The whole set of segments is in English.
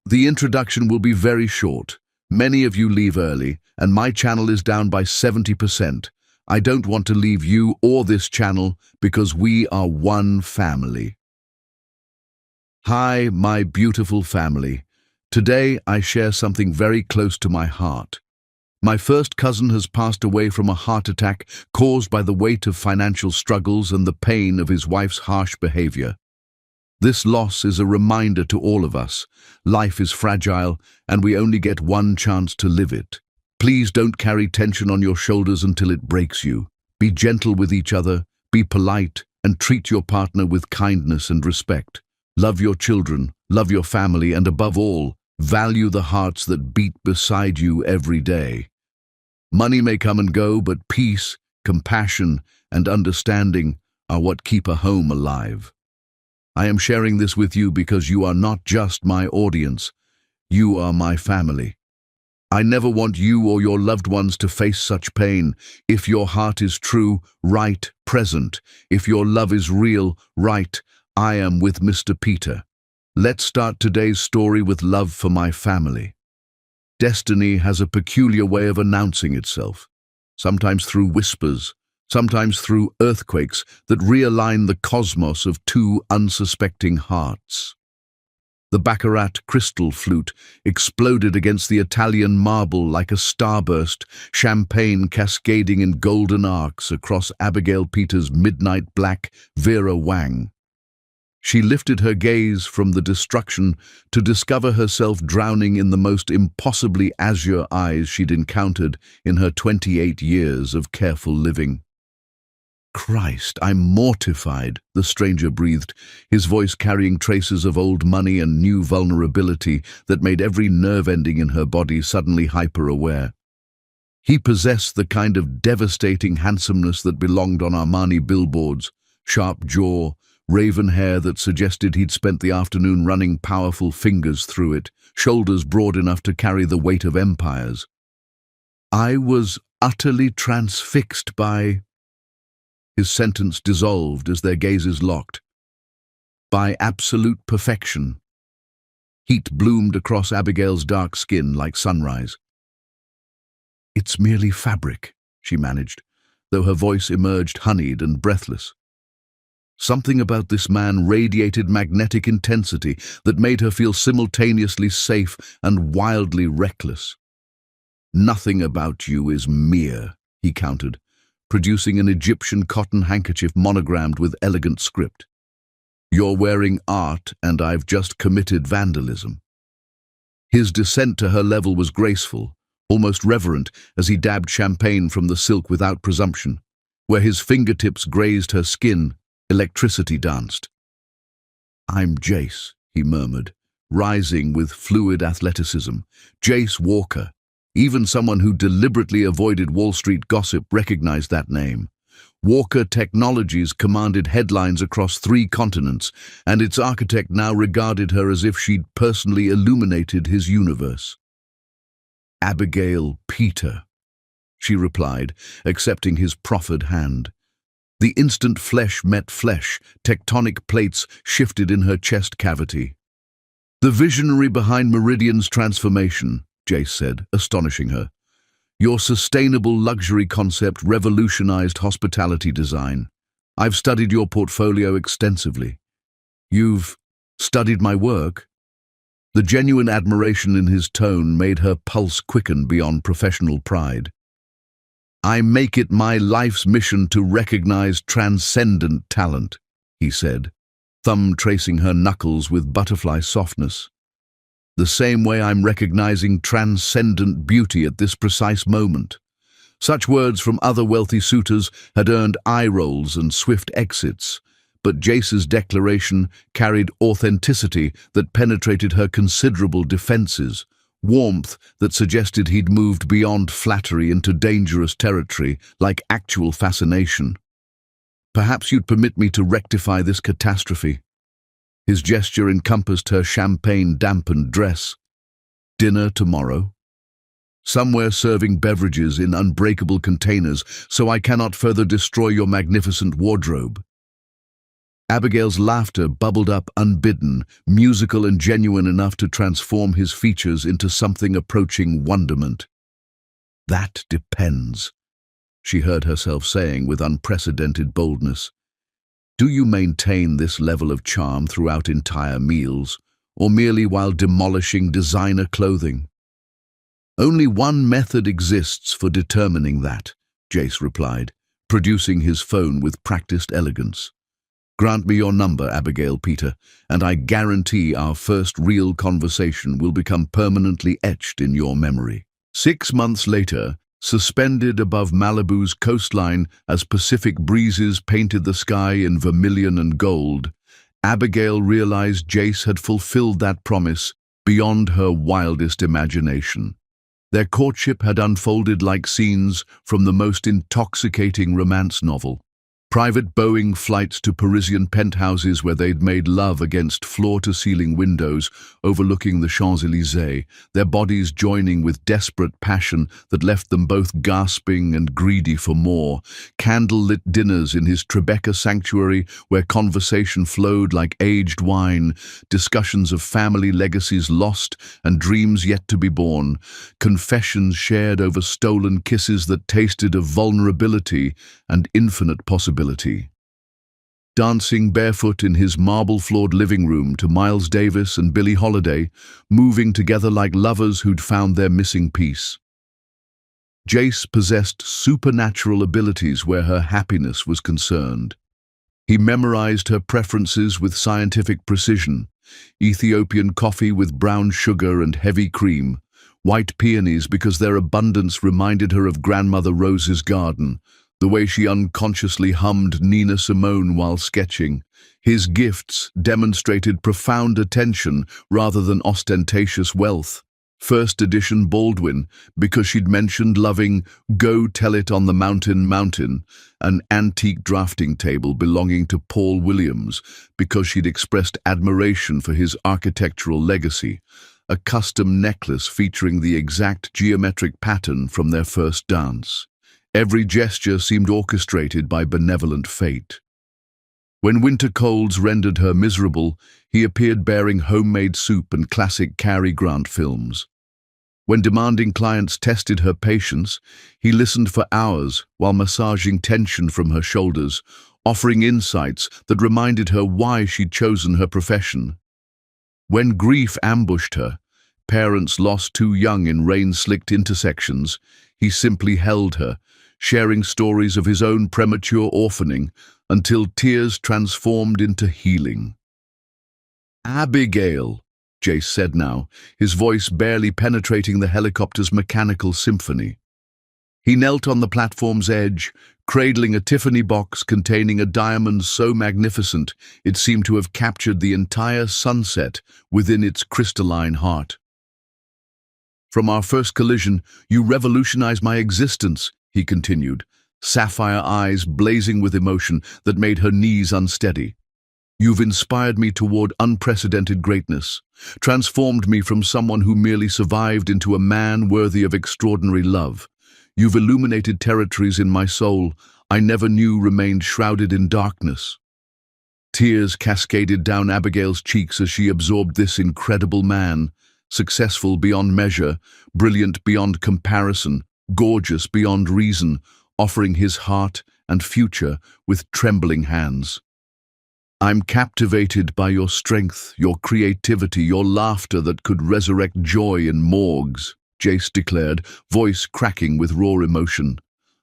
The introduction will be very short. Many of you leave early, and my channel is down by 70%. I don't want to leave you or this channel because we are one family. Hi, my beautiful family. Today I share something very close to my heart. My first cousin has passed away from a heart attack caused by the weight of financial struggles and the pain of his wife's harsh behavior. This loss is a reminder to all of us. Life is fragile, and we only get one chance to live it. Please don't carry tension on your shoulders until it breaks you. Be gentle with each other, be polite, and treat your partner with kindness and respect. Love your children, love your family, and above all, value the hearts that beat beside you every day. Money may come and go, but peace, compassion, and understanding are what keep a home alive. I am sharing this with you because you are not just my audience, you are my family. I never want you or your loved ones to face such pain. If your heart is true, right, present. If your love is real, right, I am with Mr. Peter. Let's start today's story with love for my family. Destiny has a peculiar way of announcing itself, sometimes through whispers, sometimes through earthquakes that realign the cosmos of two unsuspecting hearts. The Baccarat crystal flute exploded against the Italian marble like a starburst, champagne cascading in golden arcs across Abigail Peters' midnight black Vera Wang. She lifted her gaze from the destruction to discover herself drowning in the most impossibly azure eyes she'd encountered in her 28 years of careful living. "Christ, I'm mortified," the stranger breathed, his voice carrying traces of old money and new vulnerability that made every nerve ending in her body suddenly hyper-aware. He possessed the kind of devastating handsomeness that belonged on Armani billboards, sharp jaw, raven hair that suggested he'd spent the afternoon running powerful fingers through it, shoulders broad enough to carry the weight of empires. I was utterly transfixed by... His sentence dissolved as their gazes locked. By absolute perfection. Heat bloomed across Abigail's dark skin like sunrise. "It's merely fabric," she managed, though her voice emerged honeyed and breathless. Something about this man radiated magnetic intensity that made her feel simultaneously safe and wildly reckless. "Nothing about you is mere," he countered, producing an Egyptian cotton handkerchief monogrammed with elegant script. "You're wearing art, and I've just committed vandalism." His descent to her level was graceful, almost reverent, as he dabbed champagne from the silk without presumption. Where his fingertips grazed her skin, electricity danced. "I'm Jace," he murmured, rising with fluid athleticism. "Jace Walker." Even someone who deliberately avoided Wall Street gossip recognized that name. Walker Technologies commanded headlines across 3 continents, and its architect now regarded her as if she'd personally illuminated his universe. "Abigail Peter," she replied, accepting his proffered hand. The instant flesh met flesh, tectonic plates shifted in her chest cavity. "The visionary behind Meridian's transformation," Jace said, astonishing her. "Your sustainable luxury concept revolutionized hospitality design. I've studied your portfolio extensively." "You've studied my work?" The genuine admiration in his tone made her pulse quicken beyond professional pride. "I make it my life's mission to recognize transcendent talent," he said, thumb tracing her knuckles with butterfly softness. "The same way I'm recognizing transcendent beauty at this precise moment." Such words from other wealthy suitors had earned eye rolls and swift exits, but Jace's declaration carried authenticity that penetrated her considerable defenses, warmth that suggested he'd moved beyond flattery into dangerous territory, like actual fascination. "Perhaps you'd permit me to rectify this catastrophe." His gesture encompassed her champagne-dampened dress. "Dinner tomorrow?" "Somewhere serving beverages in unbreakable containers, so I cannot further destroy your magnificent wardrobe." Abigail's laughter bubbled up unbidden, musical and genuine enough to transform his features into something approaching wonderment. "That depends," she heard herself saying with unprecedented boldness. "Do you maintain this level of charm throughout entire meals, or merely while demolishing designer clothing?" "Only one method exists for determining that," Jace replied, producing his phone with practiced elegance. "Grant me your number, Abigail Peter, and I guarantee our first real conversation will become permanently etched in your memory." 6 months later, suspended above Malibu's coastline as Pacific breezes painted the sky in vermilion and gold, Abigail realized Jace had fulfilled that promise beyond her wildest imagination. Their courtship had unfolded like scenes from the most intoxicating romance novel. Private Boeing flights to Parisian penthouses where they'd made love against floor-to-ceiling windows overlooking the Champs-Élysées, their bodies joining with desperate passion that left them both gasping and greedy for more. Candle-lit dinners in his Tribeca sanctuary where conversation flowed like aged wine, discussions of family legacies lost and dreams yet to be born, confessions shared over stolen kisses that tasted of vulnerability and infinite possibility. Dancing barefoot in his marble-floored living room to Miles Davis and Billie Holiday, moving together like lovers who'd found their missing piece. Jace possessed supernatural abilities where her happiness was concerned. He memorized her preferences with scientific precision: Ethiopian coffee with brown sugar and heavy cream, white peonies because their abundance reminded her of Grandmother Rose's garden, the way she unconsciously hummed Nina Simone while sketching. His gifts demonstrated profound attention rather than ostentatious wealth. First edition Baldwin, because she'd mentioned loving Go Tell It on the Mountain, an antique drafting table belonging to Paul Williams, because she'd expressed admiration for his architectural legacy, a custom necklace featuring the exact geometric pattern from their first dance. Every gesture seemed orchestrated by benevolent fate. When winter colds rendered her miserable, he appeared bearing homemade soup and classic Cary Grant films. When demanding clients tested her patience, he listened for hours while massaging tension from her shoulders, offering insights that reminded her why she'd chosen her profession. When grief ambushed her, parents lost too young in rain-slicked intersections, he simply held her, sharing stories of his own premature orphaning until tears transformed into healing. "Abigail," Jace said now, his voice barely penetrating the helicopter's mechanical symphony. He knelt on the platform's edge, cradling a Tiffany box containing a diamond so magnificent it seemed to have captured the entire sunset within its crystalline heart. "From our first collision, you revolutionized my existence," he continued, sapphire eyes blazing with emotion that made her knees unsteady. "You've inspired me toward unprecedented greatness, transformed me from someone who merely survived into a man worthy of extraordinary love. You've illuminated territories in my soul I never knew remained shrouded in darkness." Tears cascaded down Abigail's cheeks as she absorbed this incredible man, successful beyond measure, brilliant beyond comparison, gorgeous beyond reason, offering his heart and future with trembling hands. "I'm captivated by your strength, your creativity, your laughter that could resurrect joy in morgues," Jace declared, voice cracking with raw emotion.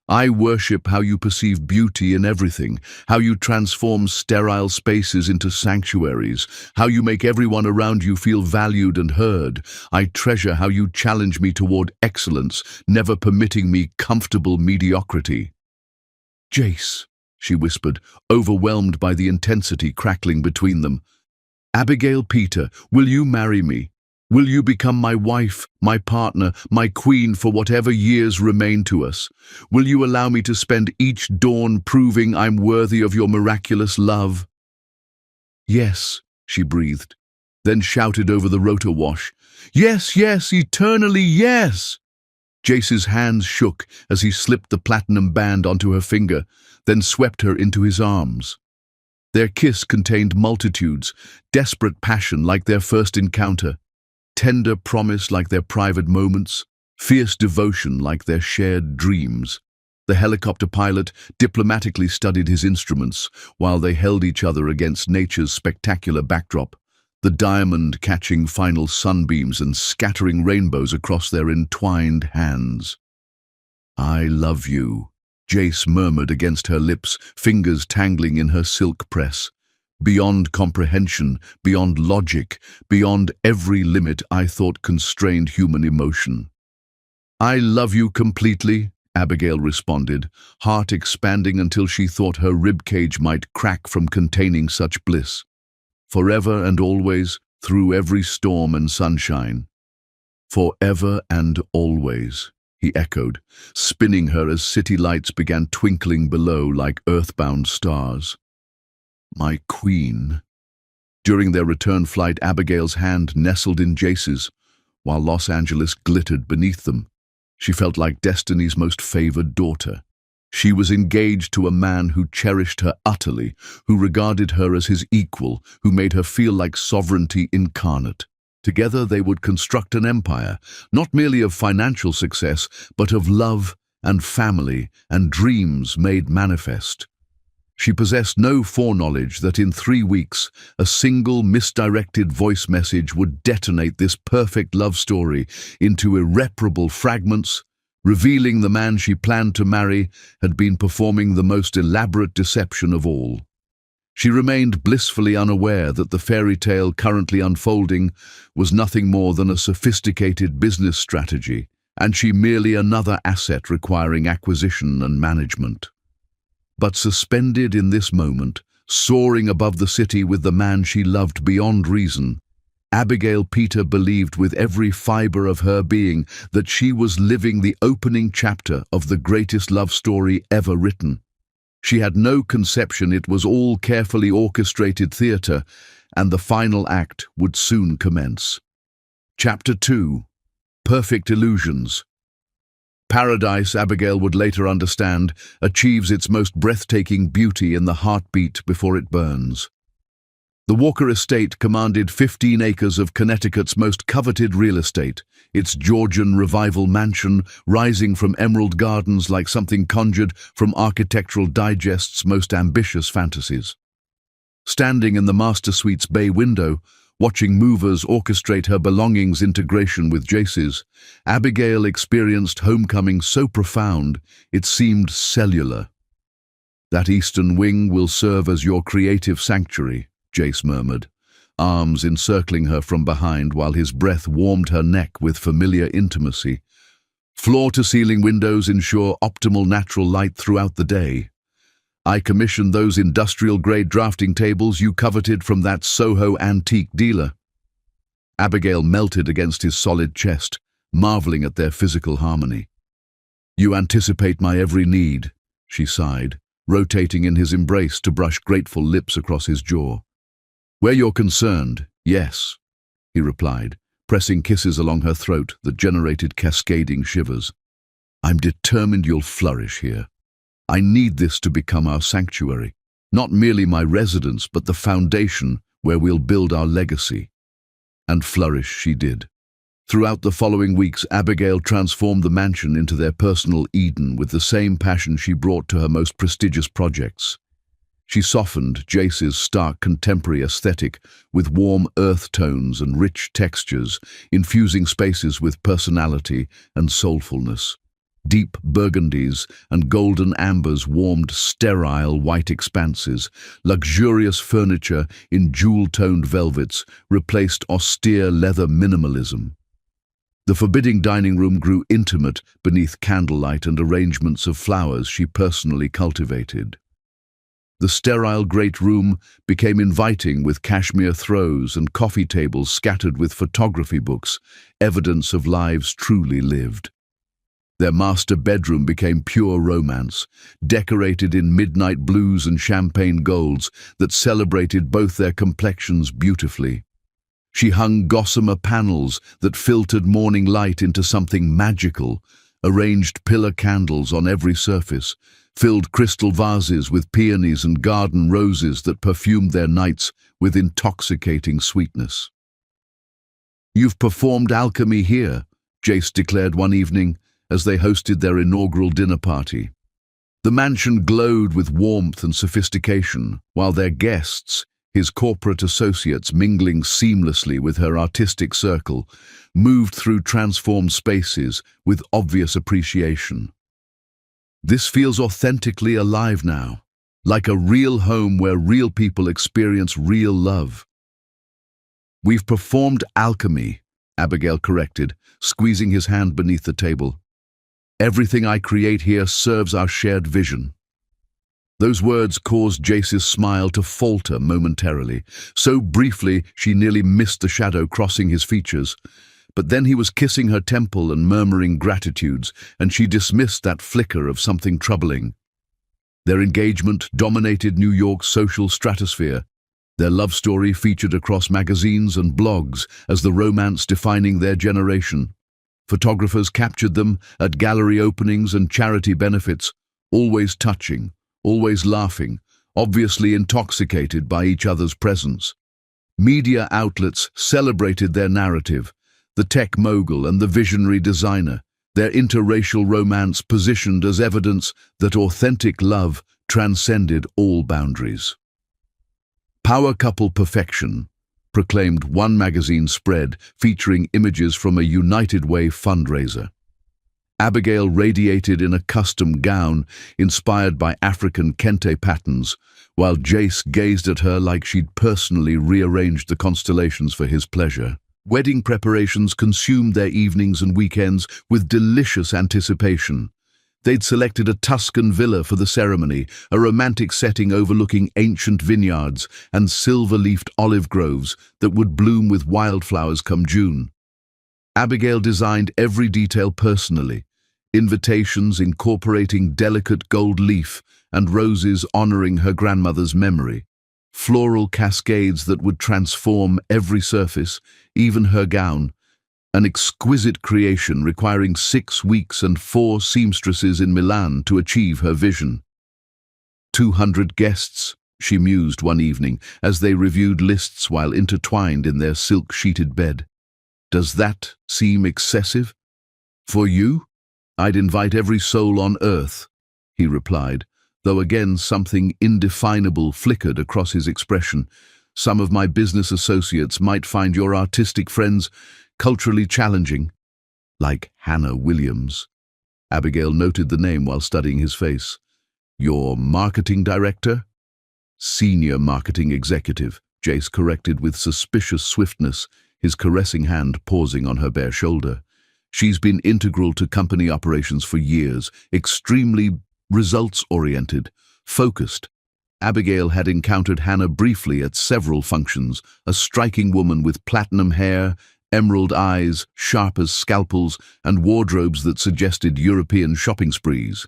"I worship how you perceive beauty in everything, how you transform sterile spaces into sanctuaries, how you make everyone around you feel valued and heard. I treasure how you challenge me toward excellence, never permitting me comfortable mediocrity." "Jace," she whispered, overwhelmed by the intensity crackling between them. "Abigail Peter, will you marry me? Will you become my wife, my partner, my queen for whatever years remain to us? Will you allow me to spend each dawn proving I'm worthy of your miraculous love?" "Yes," she breathed, then shouted over the rotor wash, "Yes, yes, eternally yes!" Jace's hands shook as he slipped the platinum band onto her finger, then swept her into his arms. Their kiss contained multitudes, desperate passion like their first encounter, tender promise like their private moments, fierce devotion like their shared dreams. The helicopter pilot diplomatically studied his instruments while they held each other against nature's spectacular backdrop, the diamond catching final sunbeams and scattering rainbows across their entwined hands. "I love you," Jace murmured against her lips, fingers tangling in her silk press. Beyond comprehension, beyond logic, beyond every limit I thought constrained human emotion. "I love you completely," Abigail responded, heart expanding until she thought her ribcage might crack from containing such bliss. "Forever and always, through every storm and sunshine." "Forever and always," he echoed, spinning her as city lights began twinkling below like earthbound stars. "My queen." During their return flight, Abigail's hand nestled in Jace's, while Los Angeles glittered beneath them. She felt like destiny's most favored daughter. She was engaged to a man who cherished her utterly, who regarded her as his equal, who made her feel like sovereignty incarnate. Together they would construct an empire, not merely of financial success, but of love and family and dreams made manifest. She possessed no foreknowledge that in 3 weeks, a single misdirected voice message would detonate this perfect love story into irreparable fragments, revealing the man she planned to marry had been performing the most elaborate deception of all. She remained blissfully unaware that the fairy tale currently unfolding was nothing more than a sophisticated business strategy, and she merely another asset requiring acquisition and management. But suspended in this moment, soaring above the city with the man she loved beyond reason, Abigail Peter believed with every fiber of her being that she was living the opening chapter of the greatest love story ever written. She had no conception it was all carefully orchestrated theater, and the final act would soon commence. Chapter 2. Perfect Illusions. Paradise, Abigail would later understand, achieves its most breathtaking beauty in the heartbeat before it burns. The Walker estate commanded 15 acres of Connecticut's most coveted real estate, its Georgian revival mansion rising from emerald gardens like something conjured from Architectural Digest's most ambitious fantasies. Standing in the master suite's bay window, watching movers orchestrate her belongings' integration with Jace's, Abigail experienced homecoming so profound it seemed cellular. "That eastern wing will serve as your creative sanctuary," Jace murmured, arms encircling her from behind while his breath warmed her neck with familiar intimacy. "Floor-to-ceiling windows ensure optimal natural light throughout the day. I commissioned those industrial-grade drafting tables you coveted from that Soho antique dealer." Abigail melted against his solid chest, marveling at their physical harmony. "You anticipate my every need," she sighed, rotating in his embrace to brush grateful lips across his jaw. "Where you're concerned, yes," he replied, pressing kisses along her throat that generated cascading shivers. "I'm determined you'll flourish here. I need this to become our sanctuary, not merely my residence, but the foundation where we'll build our legacy." And flourish she did. Throughout the following weeks, Abigail transformed the mansion into their personal Eden with the same passion she brought to her most prestigious projects. She softened Jace's stark contemporary aesthetic with warm earth tones and rich textures, infusing spaces with personality and soulfulness. Deep burgundies and golden ambers warmed sterile white expanses. Luxurious furniture in jewel-toned velvets replaced austere leather minimalism. The forbidding dining room grew intimate beneath candlelight and arrangements of flowers she personally cultivated. The sterile great room became inviting with cashmere throws and coffee tables scattered with photography books, evidence of lives truly lived. Their master bedroom became pure romance, decorated in midnight blues and champagne golds that celebrated both their complexions beautifully. She hung gossamer panels that filtered morning light into something magical, arranged pillar candles on every surface, filled crystal vases with peonies and garden roses that perfumed their nights with intoxicating sweetness. "You've performed alchemy here," Jace declared one evening as they hosted their inaugural dinner party. The mansion glowed with warmth and sophistication, while their guests, his corporate associates mingling seamlessly with her artistic circle, moved through transformed spaces with obvious appreciation. "This feels authentically alive now, like a real home where real people experience real love." "We've performed alchemy," Abigail corrected, squeezing his hand beneath the table. "Everything I create here serves our shared vision." Those words caused Jace's smile to falter momentarily. So briefly, she nearly missed the shadow crossing his features. But then he was kissing her temple and murmuring gratitudes, and she dismissed that flicker of something troubling. Their engagement dominated New York's social stratosphere. Their love story featured across magazines and blogs as the romance defining their generation. Photographers captured them at gallery openings and charity benefits, always touching, always laughing, obviously intoxicated by each other's presence. Media outlets celebrated their narrative, the tech mogul and the visionary designer, their interracial romance positioned as evidence that authentic love transcended all boundaries. "Power couple perfection," proclaimed one magazine spread featuring images from a United Way fundraiser. Abigail radiated in a custom gown inspired by African kente patterns, while Jace gazed at her like she'd personally rearranged the constellations for his pleasure. Wedding preparations consumed their evenings and weekends with delicious anticipation. They'd selected a Tuscan villa for the ceremony, a romantic setting overlooking ancient vineyards and silver-leafed olive groves that would bloom with wildflowers come June. Abigail designed every detail personally, invitations incorporating delicate gold leaf and roses honoring her grandmother's memory, floral cascades that would transform every surface, even her gown, an exquisite creation requiring 6 weeks and 4 seamstresses in Milan to achieve her vision. 200 guests, she mused one evening as they reviewed lists while intertwined in their silk-sheeted bed. "Does that seem excessive?" "For you, I'd invite every soul on earth," he replied, though again something indefinable flickered across his expression. "Some of my business associates might find your artistic friends culturally challenging." "Like Hannah Williams." Abigail noted the name while studying his face. "Your marketing director?" "Senior marketing executive," Jace corrected with suspicious swiftness, his caressing hand pausing on her bare shoulder. "She's been integral to company operations for years, extremely results-oriented, focused." Abigail had encountered Hannah briefly at several functions, a striking woman with platinum hair, emerald eyes, sharp as scalpels, and wardrobes that suggested European shopping sprees.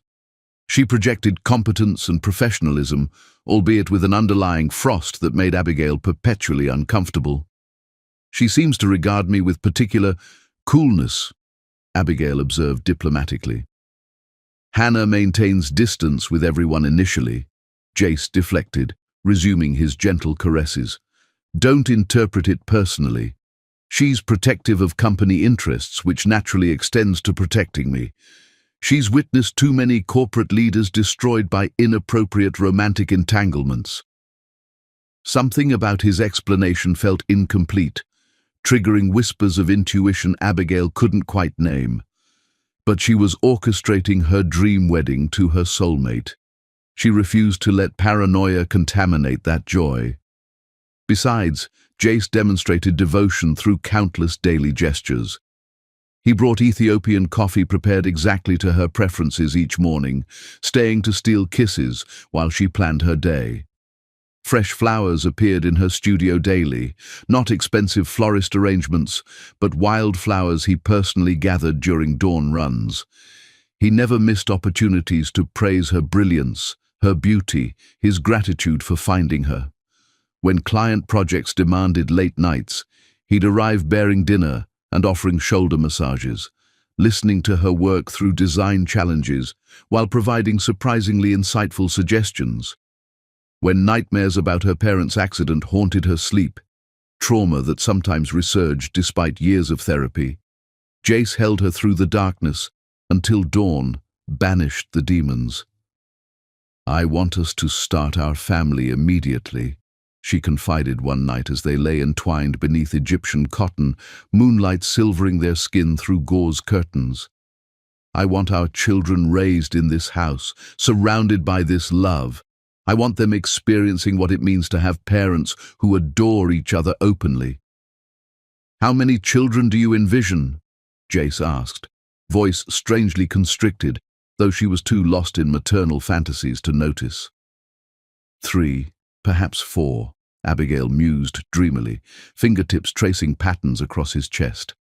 She projected competence and professionalism, albeit with an underlying frost that made Abigail perpetually uncomfortable. "She seems to regard me with particular coolness," Abigail observed diplomatically. "Hannah maintains distance with everyone initially," Jace deflected, resuming his gentle caresses. "Don't interpret it personally. She's protective of company interests, which naturally extends to protecting me. She's witnessed too many corporate leaders destroyed by inappropriate romantic entanglements." Something about his explanation felt incomplete, triggering whispers of intuition Abigail couldn't quite name. But she was orchestrating her dream wedding to her soulmate. She refused to let paranoia contaminate that joy. Besides, Jace demonstrated devotion through countless daily gestures. He brought Ethiopian coffee prepared exactly to her preferences each morning, staying to steal kisses while she planned her day. Fresh flowers appeared in her studio daily, not expensive florist arrangements, but wildflowers he personally gathered during dawn runs. He never missed opportunities to praise her brilliance, her beauty, his gratitude for finding her. When client projects demanded late nights, he'd arrive bearing dinner and offering shoulder massages, listening to her work through design challenges while providing surprisingly insightful suggestions. When nightmares about her parents' accident haunted her sleep, trauma that sometimes resurged despite years of therapy, Jace held her through the darkness until dawn banished the demons. "I want us to start our family immediately," she confided one night as they lay entwined beneath Egyptian cotton, moonlight silvering their skin through gauze curtains. "I want our children raised in this house, surrounded by this love. I want them experiencing what it means to have parents who adore each other openly." "How many children do you envision?" Jace asked, voice strangely constricted, though she was too lost in maternal fantasies to notice. "3, perhaps 4, Abigail mused dreamily, fingertips tracing patterns across his chest.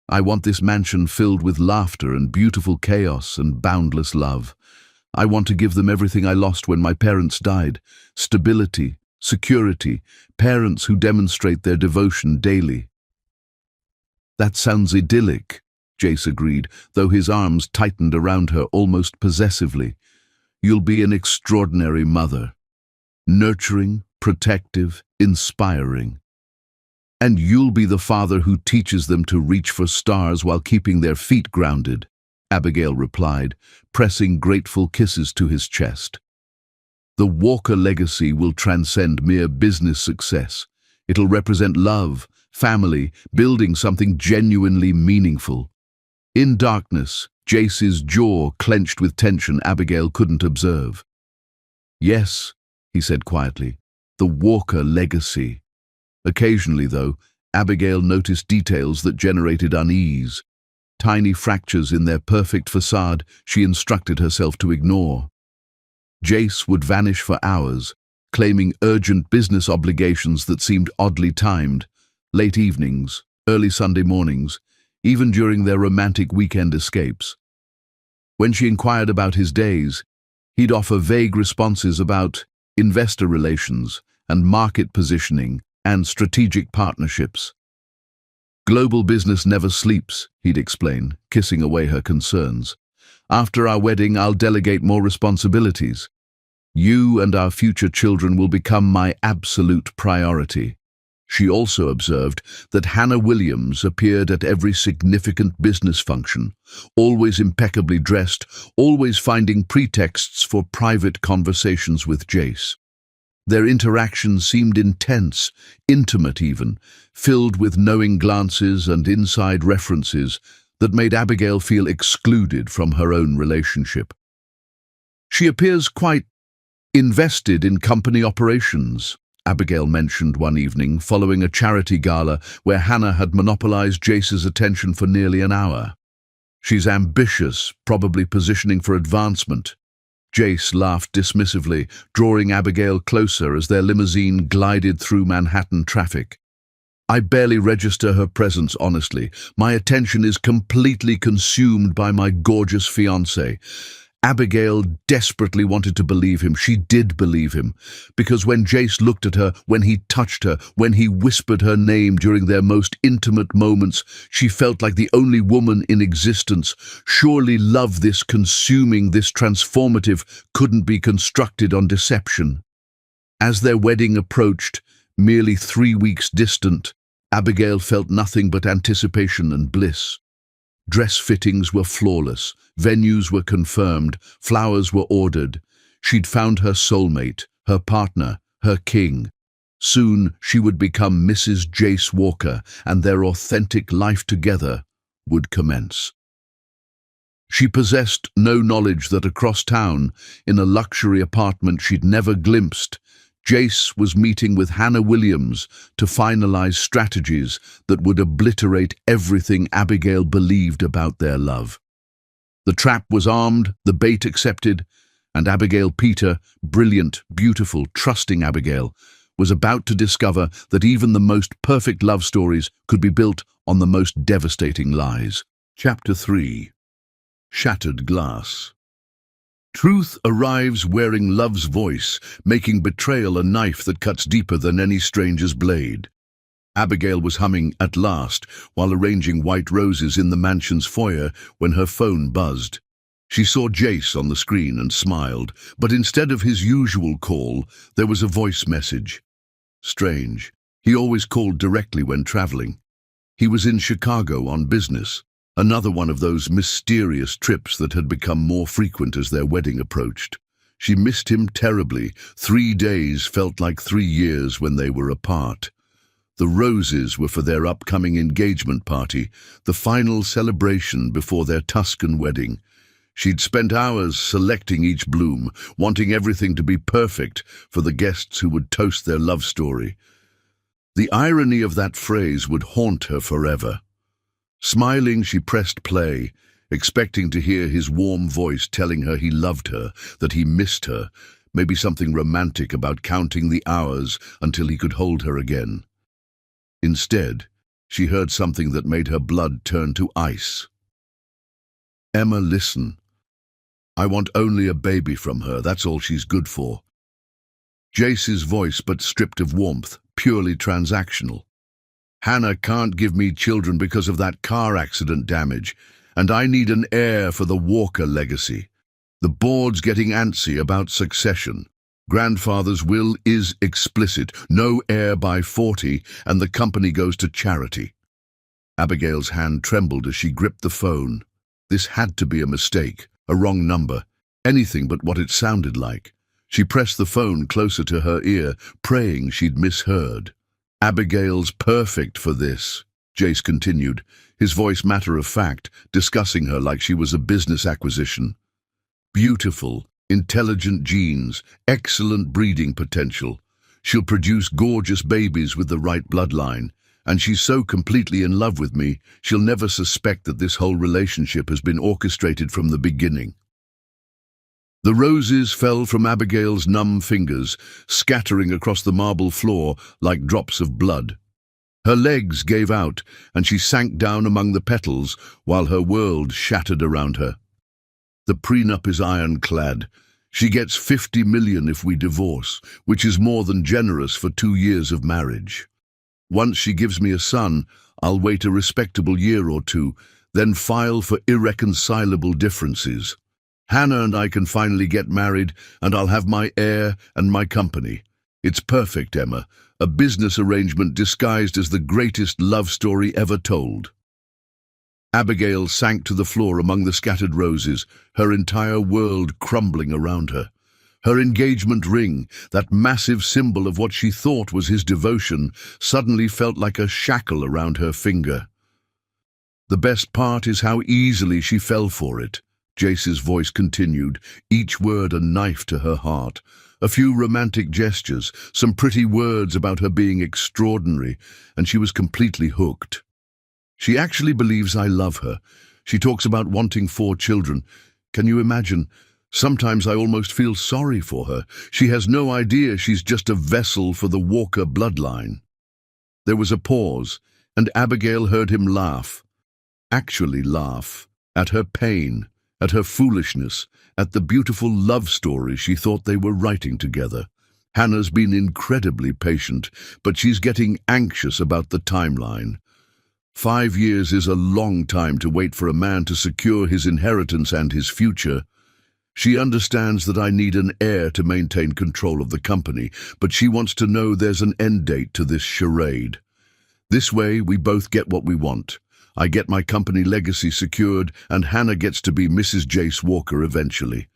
"I want this mansion filled with laughter and beautiful chaos and boundless love. I want to give them everything I lost when my parents died: stability, security, parents who demonstrate their devotion daily." "That sounds idyllic," Jace agreed, though his arms tightened around her almost possessively. "You'll be an extraordinary mother. Nurturing, protective, inspiring. And you'll be the father who teaches them to reach for stars while keeping their feet grounded," Abigail replied, pressing grateful kisses to his chest. "The Walker legacy will transcend mere business success. It'll represent love, family, building something genuinely meaningful." In darkness, Jace's jaw clenched with tension Abigail couldn't observe. "Yes," he said quietly, "the Walker legacy." Occasionally, though, Abigail noticed details that generated unease. Tiny fractures in their perfect facade she instructed herself to ignore. Jace would vanish for hours, claiming urgent business obligations that seemed oddly timed, late evenings, early Sunday mornings, even during their romantic weekend escapes. When she inquired about his days, he'd offer vague responses about investor relations and market positioning and strategic partnerships. "Global business never sleeps," he'd explain, kissing away her concerns. "After our wedding, I'll delegate more responsibilities. You and our future children will become my absolute priority." She also observed that Hannah Williams appeared at every significant business function, always impeccably dressed, always finding pretexts for private conversations with Jace. Their interaction seemed intense, intimate even, filled with knowing glances and inside references that made Abigail feel excluded from her own relationship. "She appears quite invested in company operations," Abigail mentioned one evening following a charity gala where Hannah had monopolized Jace's attention for nearly an hour. "She's ambitious, probably positioning for advancement." Jace laughed dismissively, drawing Abigail closer as their limousine glided through Manhattan traffic. "I barely register her presence, honestly. My attention is completely consumed by my gorgeous fiancé." Abigail desperately wanted to believe him. She did believe him, because when Jace looked at her, when he touched her, when he whispered her name during their most intimate moments, she felt like the only woman in existence. Surely love this consuming, this transformative, couldn't be constructed on deception. As their wedding approached, merely 3 weeks distant, Abigail felt nothing but anticipation and bliss. Dress fittings were flawless, venues were confirmed, flowers were ordered. She'd found her soulmate, her partner, her king. Soon she would become Mrs. Jace Walker, and their authentic life together would commence. She possessed no knowledge that across town, in a luxury apartment she'd never glimpsed, Jace was meeting with Hannah Williams to finalize strategies that would obliterate everything Abigail believed about their love. The trap was armed, the bait accepted, and Abigail Peter, brilliant, beautiful, trusting Abigail, was about to discover that even the most perfect love stories could be built on the most devastating lies. Chapter 3. Shattered Glass. Truth arrives wearing love's voice, making betrayal a knife that cuts deeper than any stranger's blade. Abigail was humming "At Last" while arranging white roses in the mansion's foyer when her phone buzzed. She saw Jace on the screen and smiled, but instead of his usual call, there was a voice message. Strange. He always called directly when traveling. He was in Chicago on business, another one of those mysterious trips that had become more frequent as their wedding approached. She missed him terribly. 3 days felt like 3 years when they were apart. The roses were for their upcoming engagement party, the final celebration before their Tuscan wedding. She'd spent hours selecting each bloom, wanting everything to be perfect for the guests who would toast their love story. The irony of that phrase would haunt her forever. Smiling, she pressed play, expecting to hear his warm voice telling her he loved her, that he missed her, maybe something romantic about counting the hours until he could hold her again. Instead, she heard something that made her blood turn to ice. "Emma, listen. I want only a baby from her, that's all she's good for." Jace's voice, but stripped of warmth, purely transactional. "Hannah can't give me children because of that car accident damage, and I need an heir for the Walker legacy. The board's getting antsy about succession. Grandfather's will is explicit, no heir by 40, and the company goes to charity." Abigail's hand trembled as she gripped the phone. This had to be a mistake, a wrong number, anything but what it sounded like. She pressed the phone closer to her ear, praying she'd misheard. "Abigail's perfect for this," Jace continued, his voice matter-of-fact, discussing her like she was a business acquisition. "Beautiful, intelligent genes, excellent breeding potential. She'll produce gorgeous babies with the right bloodline, and she's so completely in love with me, she'll never suspect that this whole relationship has been orchestrated from the beginning." The roses fell from Abigail's numb fingers, scattering across the marble floor like drops of blood. Her legs gave out, and she sank down among the petals while her world shattered around her. "The prenup is ironclad. She gets 50 million if we divorce, which is more than generous for 2 years of marriage. Once she gives me a son, I'll wait a respectable year or 2, then file for irreconcilable differences. Hannah and I can finally get married, and I'll have my heir and my company. It's perfect, Emma, a business arrangement disguised as the greatest love story ever told." Abigail sank to the floor among the scattered roses, her entire world crumbling around her. Her engagement ring, that massive symbol of what she thought was his devotion, suddenly felt like a shackle around her finger. "The best part is how easily she fell for it," Jace's voice continued, each word a knife to her heart. A few romantic gestures, some pretty words about her being extraordinary, and she was completely hooked. "She actually believes I love her. She talks about wanting 4 children. Can you imagine? Sometimes I almost feel sorry for her. She has no idea she's just a vessel for the Walker bloodline." There was a pause, and Abigail heard him laugh. Actually laugh, at her pain, at her foolishness, at the beautiful love story she thought they were writing together. Hannah's been incredibly patient, but she's getting anxious about the timeline. 5 years is a long time to wait for a man to secure his inheritance and his future. She understands that I need an heir to maintain control of the company, but she wants to know there's an end date to this charade. This way, we both get what we want. I get my company legacy secured, and Hannah gets to be Mrs. Jace Walker eventually.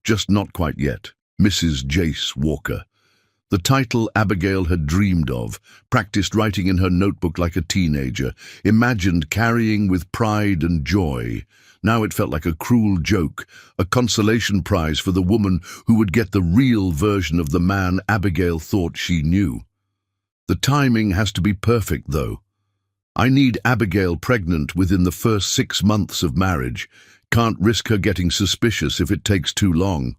Just not quite yet. Mrs. Jace Walker. The title Abigail had dreamed of, practiced writing in her notebook like a teenager, imagined carrying with pride and joy. Now it felt like a cruel joke, a consolation prize for the woman who would get the real version of the man Abigail thought she knew. The timing has to be perfect, though. I need Abigail pregnant within the first 6 months of marriage. Can't risk her getting suspicious if it takes too long.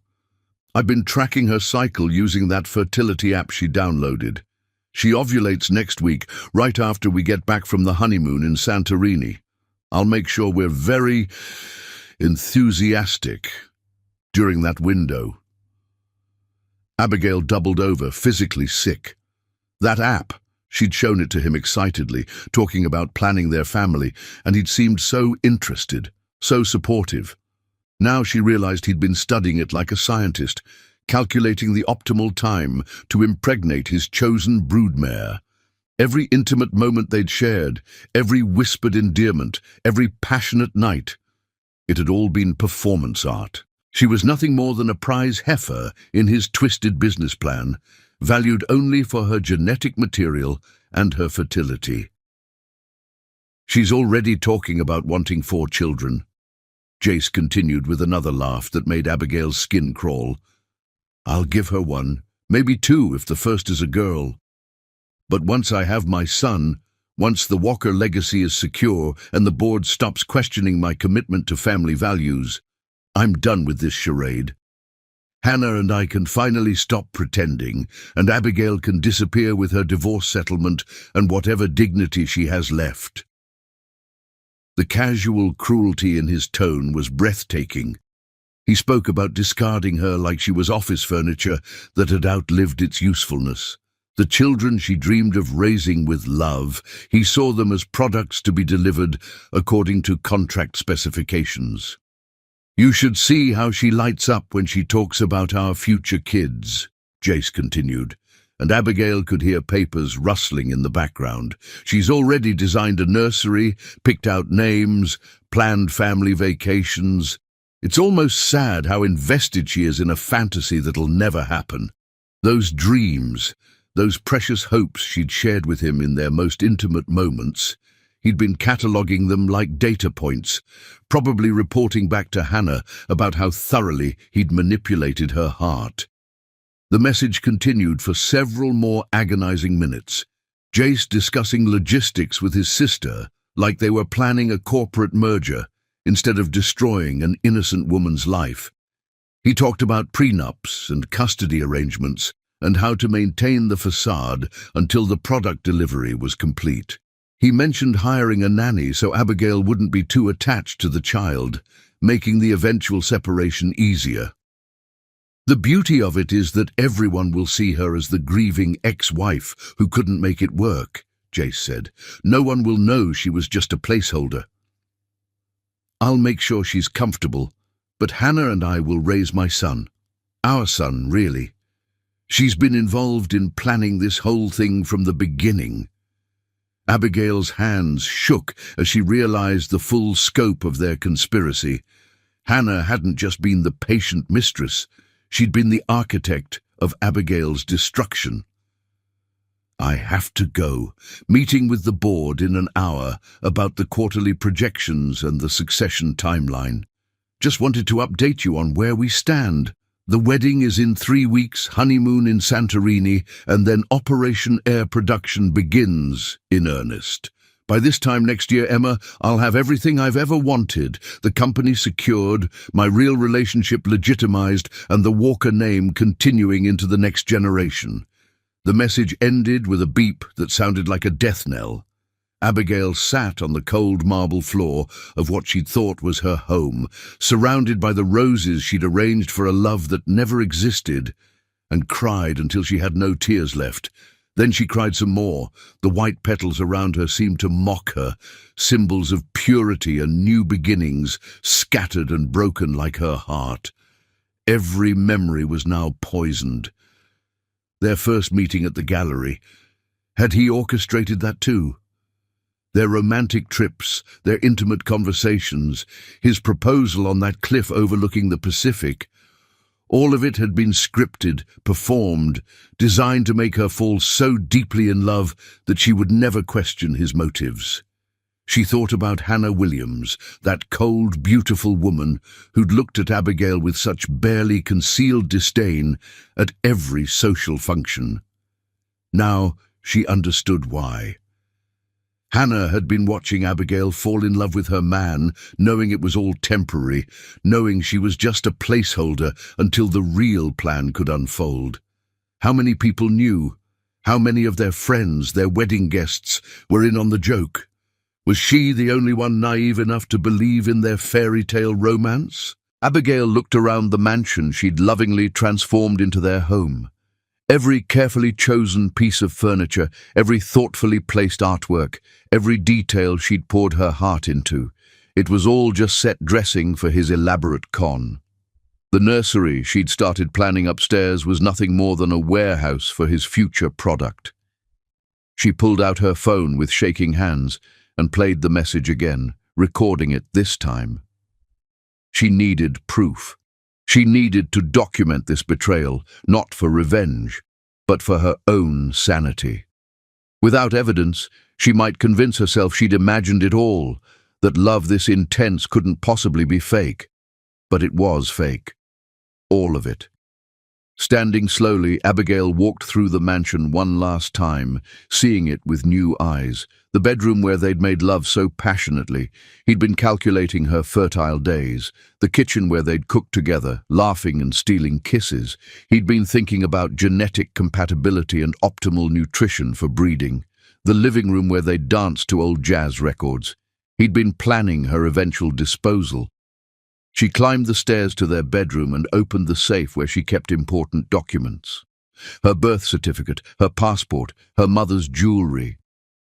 I've been tracking her cycle using that fertility app she downloaded. She ovulates next week, right after we get back from the honeymoon in Santorini. I'll make sure we're very enthusiastic during that window. Abigail doubled over, physically sick. That app, She'd shown it to him excitedly, talking about planning their family, and he'd seemed so interested, so supportive. Now she realized he'd been studying it like a scientist, calculating the optimal time to impregnate his chosen broodmare. Every intimate moment they'd shared, every whispered endearment, every passionate night, it had all been performance art. She was nothing more than a prize heifer in his twisted business plan, valued only for her genetic material and her fertility. She's already talking about wanting 4 children. Jace continued with another laugh that made Abigail's skin crawl. I'll give her 1, maybe 2 if the first is a girl. But once I have my son, once the Walker legacy is secure and the board stops questioning my commitment to family values, I'm done with this charade. Hannah and I can finally stop pretending, and Abigail can disappear with her divorce settlement and whatever dignity she has left. The casual cruelty in his tone was breathtaking. He spoke about discarding her like she was office furniture that had outlived its usefulness. The children she dreamed of raising with love, he saw them as products to be delivered according to contract specifications. You should see how she lights up when she talks about our future kids, Jace continued, and Abigail could hear papers rustling in the background. She's already designed a nursery, picked out names, planned family vacations. It's almost sad how invested she is in a fantasy that'll never happen. Those dreams, those precious hopes she'd shared with him in their most intimate moments, he'd been cataloguing them like data points, probably reporting back to Hannah about how thoroughly he'd manipulated her heart. The message continued for several more agonizing minutes, Jace discussing logistics with his sister like they were planning a corporate merger instead of destroying an innocent woman's life. He talked about prenups and custody arrangements and how to maintain the facade until the product delivery was complete. He mentioned hiring a nanny so Abigail wouldn't be too attached to the child, making the eventual separation easier. The beauty of it is that everyone will see her as the grieving ex-wife who couldn't make it work, Jace said. No one will know she was just a placeholder. I'll make sure she's comfortable, but Hannah and I will raise my son. Our son, really. She's been involved in planning this whole thing from the beginning. Abigail's hands shook as she realized the full scope of their conspiracy. Hannah hadn't just been the patient mistress, she'd been the architect of Abigail's destruction. I have to go. Meeting with the board in an hour about the quarterly projections and the succession timeline. Just wanted to update you on where we stand. The wedding is in 3 weeks, honeymoon in Santorini, and then Operation Air production begins in earnest. By this time next year, Emma, I'll have everything I've ever wanted, the company secured, my real relationship legitimized, and the Walker name continuing into the next generation. The message ended with a beep that sounded like a death knell. Abigail sat on the cold marble floor of what she'd thought was her home, surrounded by the roses she'd arranged for a love that never existed, and cried until she had no tears left. Then she cried some more. The white petals around her seemed to mock her, symbols of purity and new beginnings, scattered and broken like her heart. Every memory was now poisoned. Their first meeting at the gallery. Had he orchestrated that too? Their romantic trips, their intimate conversations, his proposal on that cliff overlooking the Pacific. All of it had been scripted, performed, designed to make her fall so deeply in love that she would never question his motives. She thought about Hannah Williams, that cold, beautiful woman who'd looked at Abigail with such barely concealed disdain at every social function. Now she understood why. Hannah had been watching Abigail fall in love with her man, knowing it was all temporary, knowing she was just a placeholder until the real plan could unfold. How many people knew? How many of their friends, their wedding guests, were in on the joke? Was she the only one naive enough to believe in their fairy tale romance? Abigail looked around the mansion she'd lovingly transformed into their home. Every carefully chosen piece of furniture, every thoughtfully placed artwork, every detail she'd poured her heart into. It was all just set dressing for his elaborate con. The nursery she'd started planning upstairs was nothing more than a warehouse for his future product. She pulled out her phone with shaking hands and played the message again, recording it this time. She needed proof. She needed to document this betrayal, not for revenge, but for her own sanity. Without evidence, she might convince herself she'd imagined it all, that love this intense couldn't possibly be fake. But it was fake. All of it. Standing slowly, Abigail walked through the mansion one last time, seeing it with new eyes. The bedroom where they'd made love so passionately. He'd been calculating her fertile days. The kitchen where they'd cooked together, laughing and stealing kisses. He'd been thinking about genetic compatibility and optimal nutrition for breeding. The living room where they'd danced to old jazz records. He'd been planning her eventual disposal. She climbed the stairs to their bedroom and opened the safe where she kept important documents. Her birth certificate, her passport, her mother's jewelry.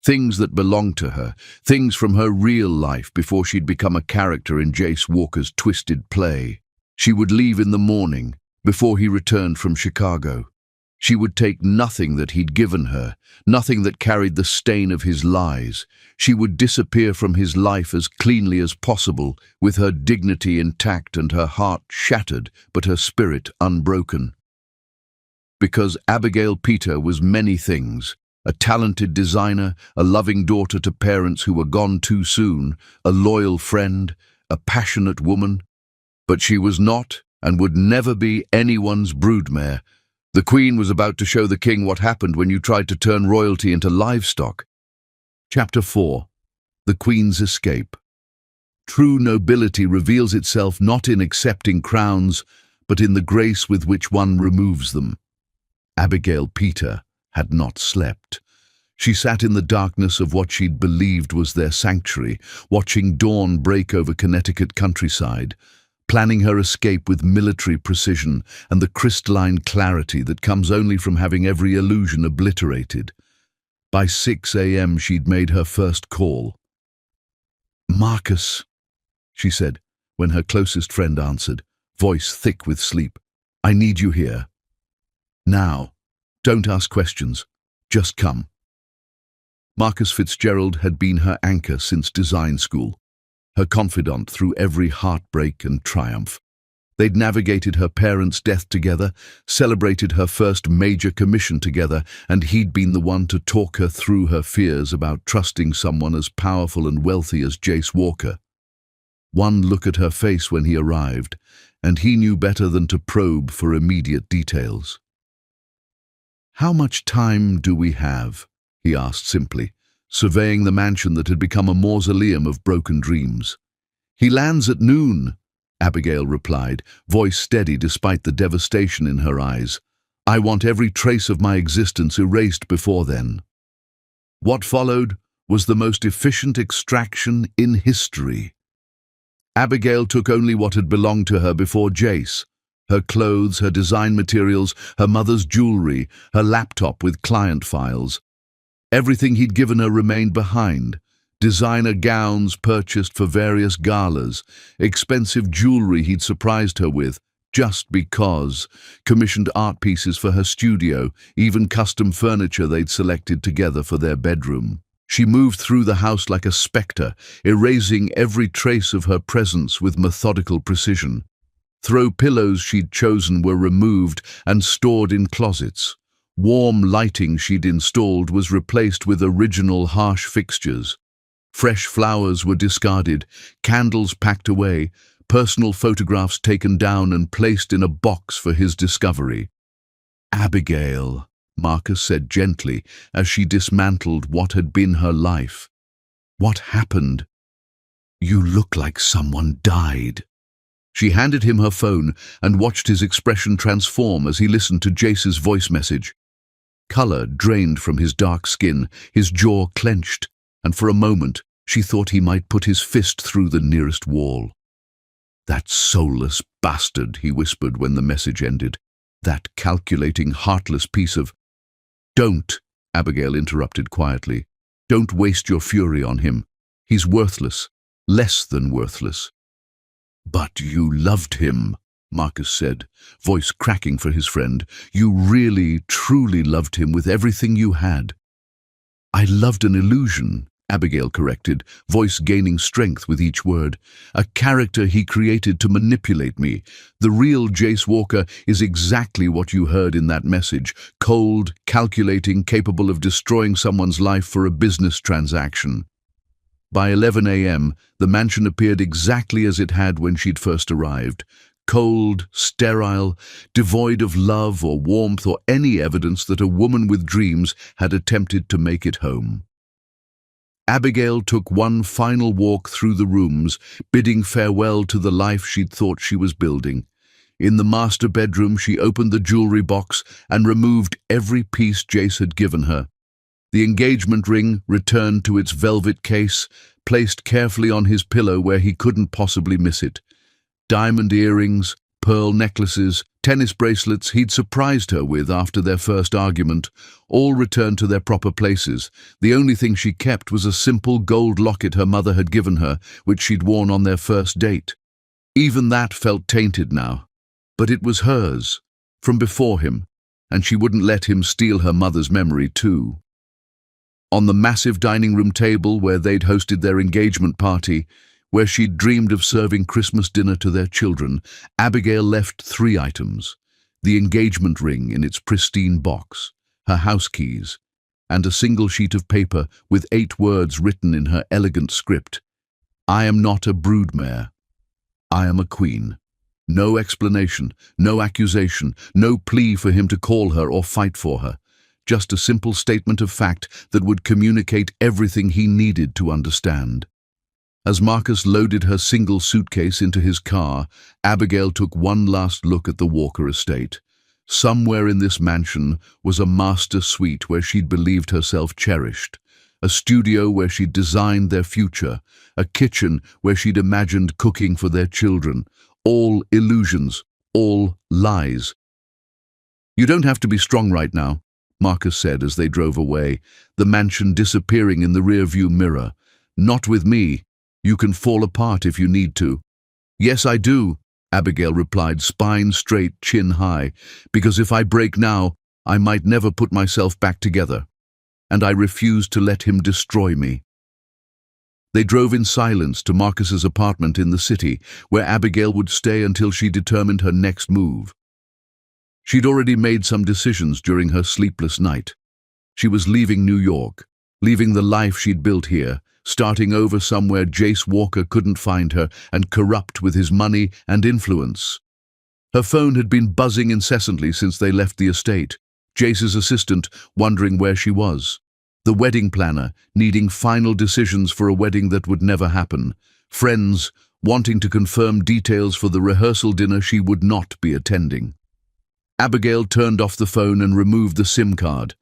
Things that belonged to her, things from her real life before she'd become a character in Jace Walker's twisted play. She would leave in the morning, before he returned from Chicago. She would take nothing that he'd given her, nothing that carried the stain of his lies. She would disappear from his life as cleanly as possible, with her dignity intact and her heart shattered, but her spirit unbroken. Because Abigail Peter was many things. A talented designer, a loving daughter to parents who were gone too soon, a loyal friend, a passionate woman. But she was not, and would never be, anyone's broodmare. The Queen was about to show the King what happened when you tried to turn royalty into livestock. Chapter 4. The Queen's Escape. True nobility reveals itself not in accepting crowns, but in the grace with which one removes them. Abigail Peter had not slept. She sat in the darkness of what she'd believed was their sanctuary, watching dawn break over Connecticut countryside, planning her escape with military precision and the crystalline clarity that comes only from having every illusion obliterated. By 6 a.m. she'd made her first call. "Marcus," she said, when her closest friend answered, voice thick with sleep. "I need you here. Now. Don't ask questions. Just come." Marcus Fitzgerald had been her anchor since design school, her confidant through every heartbreak and triumph. They'd navigated her parents' death together, celebrated her first major commission together, and he'd been the one to talk her through her fears about trusting someone as powerful and wealthy as Jace Walker. One look at her face when he arrived, and he knew better than to probe for immediate details. "How much time do we have?" he asked simply, surveying the mansion that had become a mausoleum of broken dreams. "He lands at noon," Abigail replied, voice steady despite the devastation in her eyes. "I want every trace of my existence erased before then." What followed was the most efficient extraction in history. Abigail took only what had belonged to her before Jace. Her clothes, her design materials, her mother's jewelry, her laptop with client files. Everything he'd given her remained behind. Designer gowns purchased for various galas, expensive jewelry he'd surprised her with, just because, commissioned art pieces for her studio, even custom furniture they'd selected together for their bedroom. She moved through the house like a spectre, erasing every trace of her presence with methodical precision. Throw pillows she'd chosen were removed and stored in closets. Warm lighting she'd installed was replaced with original harsh fixtures. Fresh flowers were discarded, candles packed away, personal photographs taken down and placed in a box for his discovery. "Abigail," Marcus said gently as she dismantled what had been her life. "What happened? You look like someone died." She handed him her phone and watched his expression transform as he listened to Jace's voice message. Color drained from his dark skin, his jaw clenched, and for a moment she thought he might put his fist through the nearest wall. "That soulless bastard," he whispered when the message ended. That calculating, heartless piece of— "Don't," Abigail interrupted quietly. "Don't waste your fury on him. He's worthless, less than worthless." "But you loved him," Marcus said, voice cracking for his friend. "You really, truly loved him with everything you had." "I loved an illusion," Abigail corrected, voice gaining strength with each word. "A character he created to manipulate me. The real Jace Walker is exactly what you heard in that message. Cold, calculating, capable of destroying someone's life for a business transaction." By 11 a.m., the mansion appeared exactly as it had when she'd first arrived. Cold, sterile, devoid of love or warmth or any evidence that a woman with dreams had attempted to make it home. Abigail took one final walk through the rooms, bidding farewell to the life she'd thought she was building. In the master bedroom, she opened the jewelry box and removed every piece Jace had given her. The engagement ring returned to its velvet case, placed carefully on his pillow where he couldn't possibly miss it. Diamond earrings, pearl necklaces, tennis bracelets he'd surprised her with after their first argument, all returned to their proper places. The only thing she kept was a simple gold locket her mother had given her, which she'd worn on their first date. Even that felt tainted now. But it was hers, from before him, and she wouldn't let him steal her mother's memory too. On the massive dining room table where they'd hosted their engagement party, where she'd dreamed of serving Christmas dinner to their children, Abigail left 3 items: the engagement ring in its pristine box, her house keys, and a single sheet of paper with 8 words written in her elegant script. "I am not a broodmare. I am a queen." No explanation, no accusation, no plea for him to call her or fight for her. Just a simple statement of fact that would communicate everything he needed to understand. As Marcus loaded her single suitcase into his car, Abigail took one last look at the Walker estate. Somewhere in this mansion was a master suite where she'd believed herself cherished, a studio where she'd designed their future, a kitchen where she'd imagined cooking for their children. All illusions, all lies. "You don't have to be strong right now," Marcus said as they drove away, the mansion disappearing in the rearview mirror. "Not with me. You can fall apart if you need to." "Yes, I do," Abigail replied, spine straight, chin high, "because if I break now, I might never put myself back together. And I refuse to let him destroy me." They drove in silence to Marcus's apartment in the city, where Abigail would stay until she determined her next move. She'd already made some decisions during her sleepless night. She was leaving New York, leaving the life she'd built here, starting over somewhere Jace Walker couldn't find her and corrupt with his money and influence. Her phone had been buzzing incessantly since they left the estate, Jace's assistant wondering where she was, the wedding planner needing final decisions for a wedding that would never happen, friends wanting to confirm details for the rehearsal dinner she would not be attending. Abigail turned off the phone and removed the SIM card.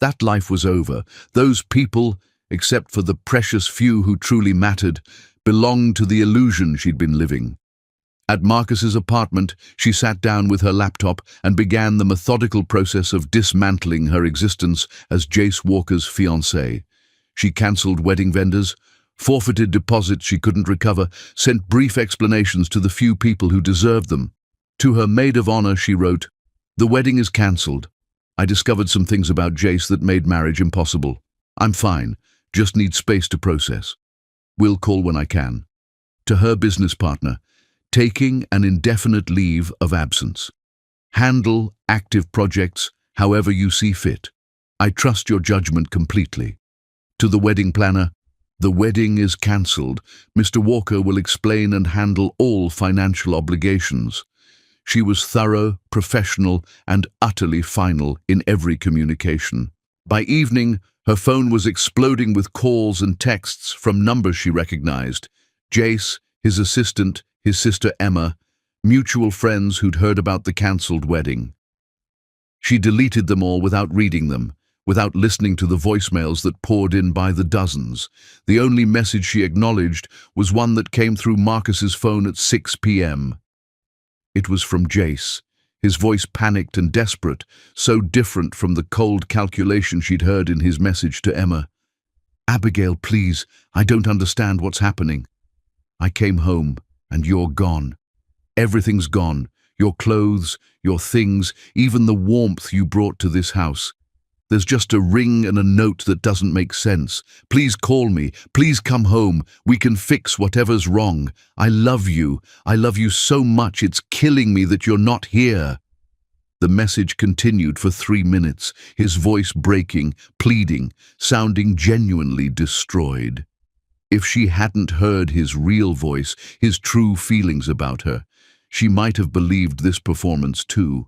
That life was over. Those people, except for the precious few who truly mattered, belonged to the illusion she'd been living. At Marcus's apartment, she sat down with her laptop and began the methodical process of dismantling her existence as Jace Walker's fiancé. She cancelled wedding vendors, forfeited deposits she couldn't recover, sent brief explanations to the few people who deserved them. To her maid of honor, she wrote, "The wedding is cancelled. I discovered some things about Jace that made marriage impossible. I'm fine, just need space to process. Will call when I can." To her business partner, taking an indefinite leave of absence. "Handle active projects however you see fit. I trust your judgment completely." To the wedding planner, "The wedding is cancelled. Mr. Walker will explain and handle all financial obligations." She was thorough, professional, and utterly final in every communication. By evening, her phone was exploding with calls and texts from numbers she recognized. Jace, his assistant, his sister Emma, mutual friends who'd heard about the cancelled wedding. She deleted them all without reading them, without listening to the voicemails that poured in by the dozens. The only message she acknowledged was one that came through Marcus's phone at 6 p.m. It was from Jace, his voice panicked and desperate, so different from the cold calculation she'd heard in his message to Emma. "Abigail, please, I don't understand what's happening. I came home, and you're gone. Everything's gone. Your clothes, your things, even the warmth you brought to this house. There's just a ring and a note that doesn't make sense. Please call me. Please come home. We can fix whatever's wrong. I love you. I love you so much. It's killing me that you're not here." The message continued for 3 minutes, his voice breaking, pleading, sounding genuinely destroyed. If she hadn't heard his real voice, his true feelings about her, she might have believed this performance too.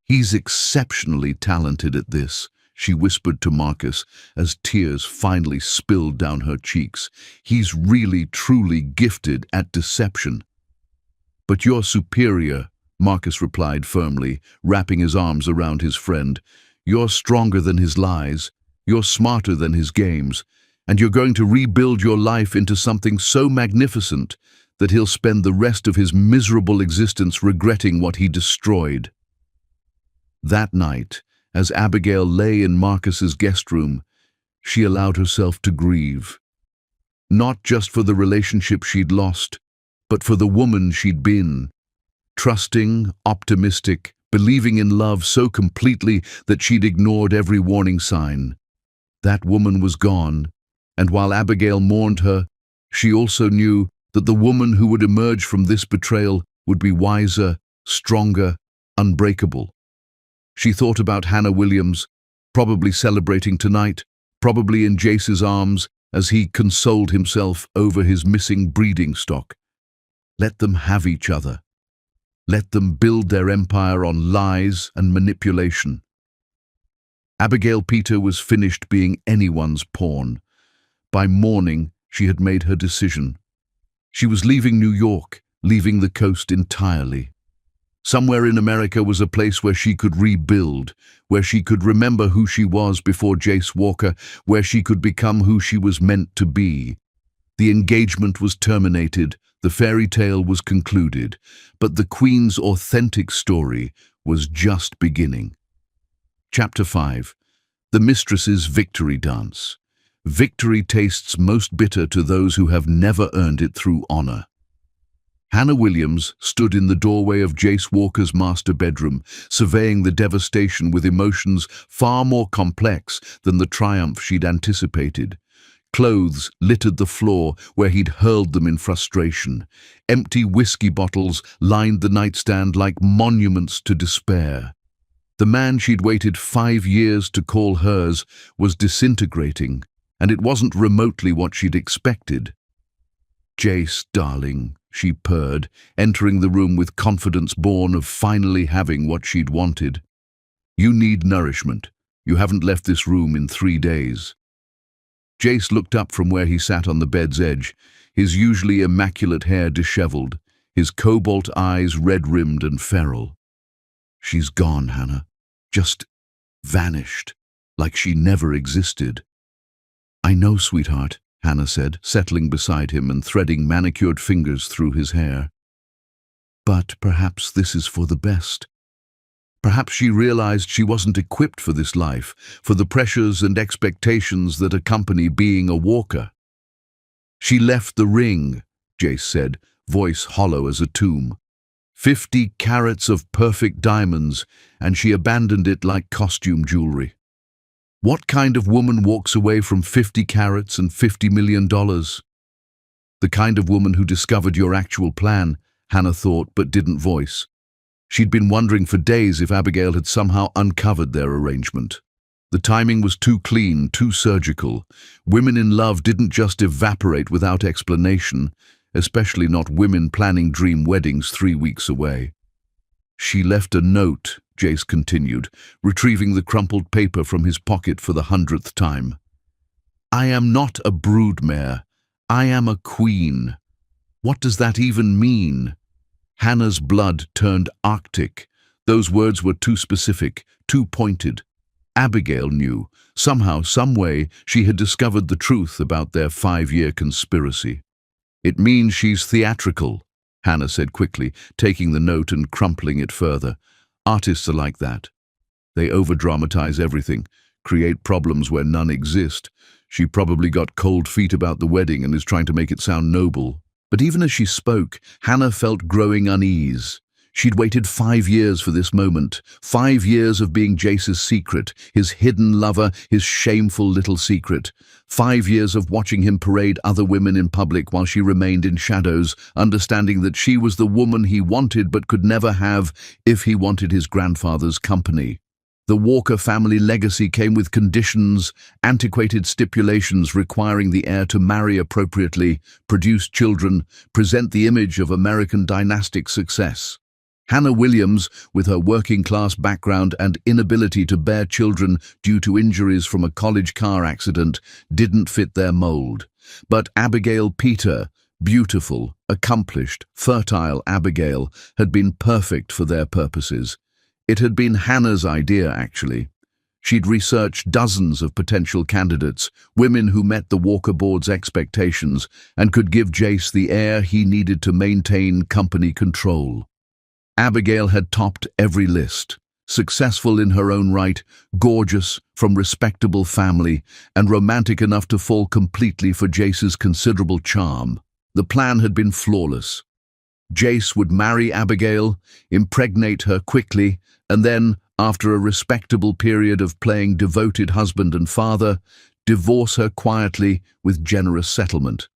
"He's exceptionally talented at this," she whispered to Marcus as tears finally spilled down her cheeks. "He's really, truly gifted at deception." "But you're superior," Marcus replied firmly, wrapping his arms around his friend. "You're stronger than his lies. You're smarter than his games. And you're going to rebuild your life into something so magnificent that he'll spend the rest of his miserable existence regretting what he destroyed." That night, as Abigail lay in Marcus's guest room, she allowed herself to grieve. Not just for the relationship she'd lost, but for the woman she'd been. Trusting, optimistic, believing in love so completely that she'd ignored every warning sign. That woman was gone, and while Abigail mourned her, she also knew that the woman who would emerge from this betrayal would be wiser, stronger, unbreakable. She thought about Hannah Williams, probably celebrating tonight, probably in Jace's arms as he consoled himself over his missing breeding stock. Let them have each other. Let them build their empire on lies and manipulation. Abigail Peter was finished being anyone's pawn. By morning, she had made her decision. She was leaving New York, leaving the coast entirely. Somewhere in America was a place where she could rebuild, where she could remember who she was before Jace Walker, where she could become who she was meant to be. The engagement was terminated, the fairy tale was concluded, but the Queen's authentic story was just beginning. Chapter 5. The Mistress's Victory Dance. Victory tastes most bitter to those who have never earned it through honor. Hannah Williams stood in the doorway of Jace Walker's master bedroom, surveying the devastation with emotions far more complex than the triumph she'd anticipated. Clothes littered the floor where he'd hurled them in frustration. Empty whiskey bottles lined the nightstand like monuments to despair. The man she'd waited 5 years to call hers was disintegrating, and it wasn't remotely what she'd expected. "Jace, darling," she purred, entering the room with confidence born of finally having what she'd wanted. "You need nourishment. You haven't left this room in 3 days." Jace looked up from where he sat on the bed's edge, his usually immaculate hair disheveled, his cobalt eyes red-rimmed and feral. "She's gone, Hannah. Just vanished, like she never existed." "I know, sweetheart," Hannah said, settling beside him and threading manicured fingers through his hair. "But perhaps this is for the best." Perhaps she realized she wasn't equipped for this life, for the pressures and expectations that accompany being a walker. "She left the ring," Jace said, voice hollow as a tomb. 50 carats of perfect diamonds, and she abandoned it like costume jewelry. What kind of woman walks away from 50 carats and $50 million? The kind of woman who discovered your actual plan, Hannah thought, but didn't voice. She'd been wondering for days if Abigail had somehow uncovered their arrangement. The timing was too clean, too surgical. Women in love didn't just evaporate without explanation, especially not women planning dream weddings 3 weeks away. "She left a note," Jace continued, retrieving the crumpled paper from his pocket for the 100th time. "I am not a broodmare. I am a queen. What does that even mean?" Hannah's blood turned arctic. Those words were too specific, too pointed. Abigail knew. Somehow, some way, she had discovered the truth about their 5-year conspiracy. "It means she's theatrical," Hannah said quickly, taking the note and crumpling it further. Artists are like that. They over-dramatize everything, create problems where none exist. She probably got cold feet about the wedding and is trying to make it sound noble. But even as she spoke, Hannah felt growing unease. She'd waited 5 years for this moment, 5 years of being Jace's secret, his hidden lover, his shameful little secret. 5 years of watching him parade other women in public while she remained in shadows, understanding that she was the woman he wanted but could never have if he wanted his grandfather's company. The Walker family legacy came with conditions, antiquated stipulations requiring the heir to marry appropriately, produce children, present the image of American dynastic success. Hannah Williams, with her working-class background and inability to bear children due to injuries from a college car accident, didn't fit their mold. But Abigail Peter, beautiful, accomplished, fertile Abigail, had been perfect for their purposes. It had been Hannah's idea, actually. She'd researched dozens of potential candidates, women who met the Walker board's expectations and could give Jace the heir he needed to maintain company control. Abigail had topped every list, successful in her own right, gorgeous, from respectable family, and romantic enough to fall completely for Jace's considerable charm. The plan had been flawless. Jace would marry Abigail, impregnate her quickly, and then, after a respectable period of playing devoted husband and father, divorce her quietly with generous settlement.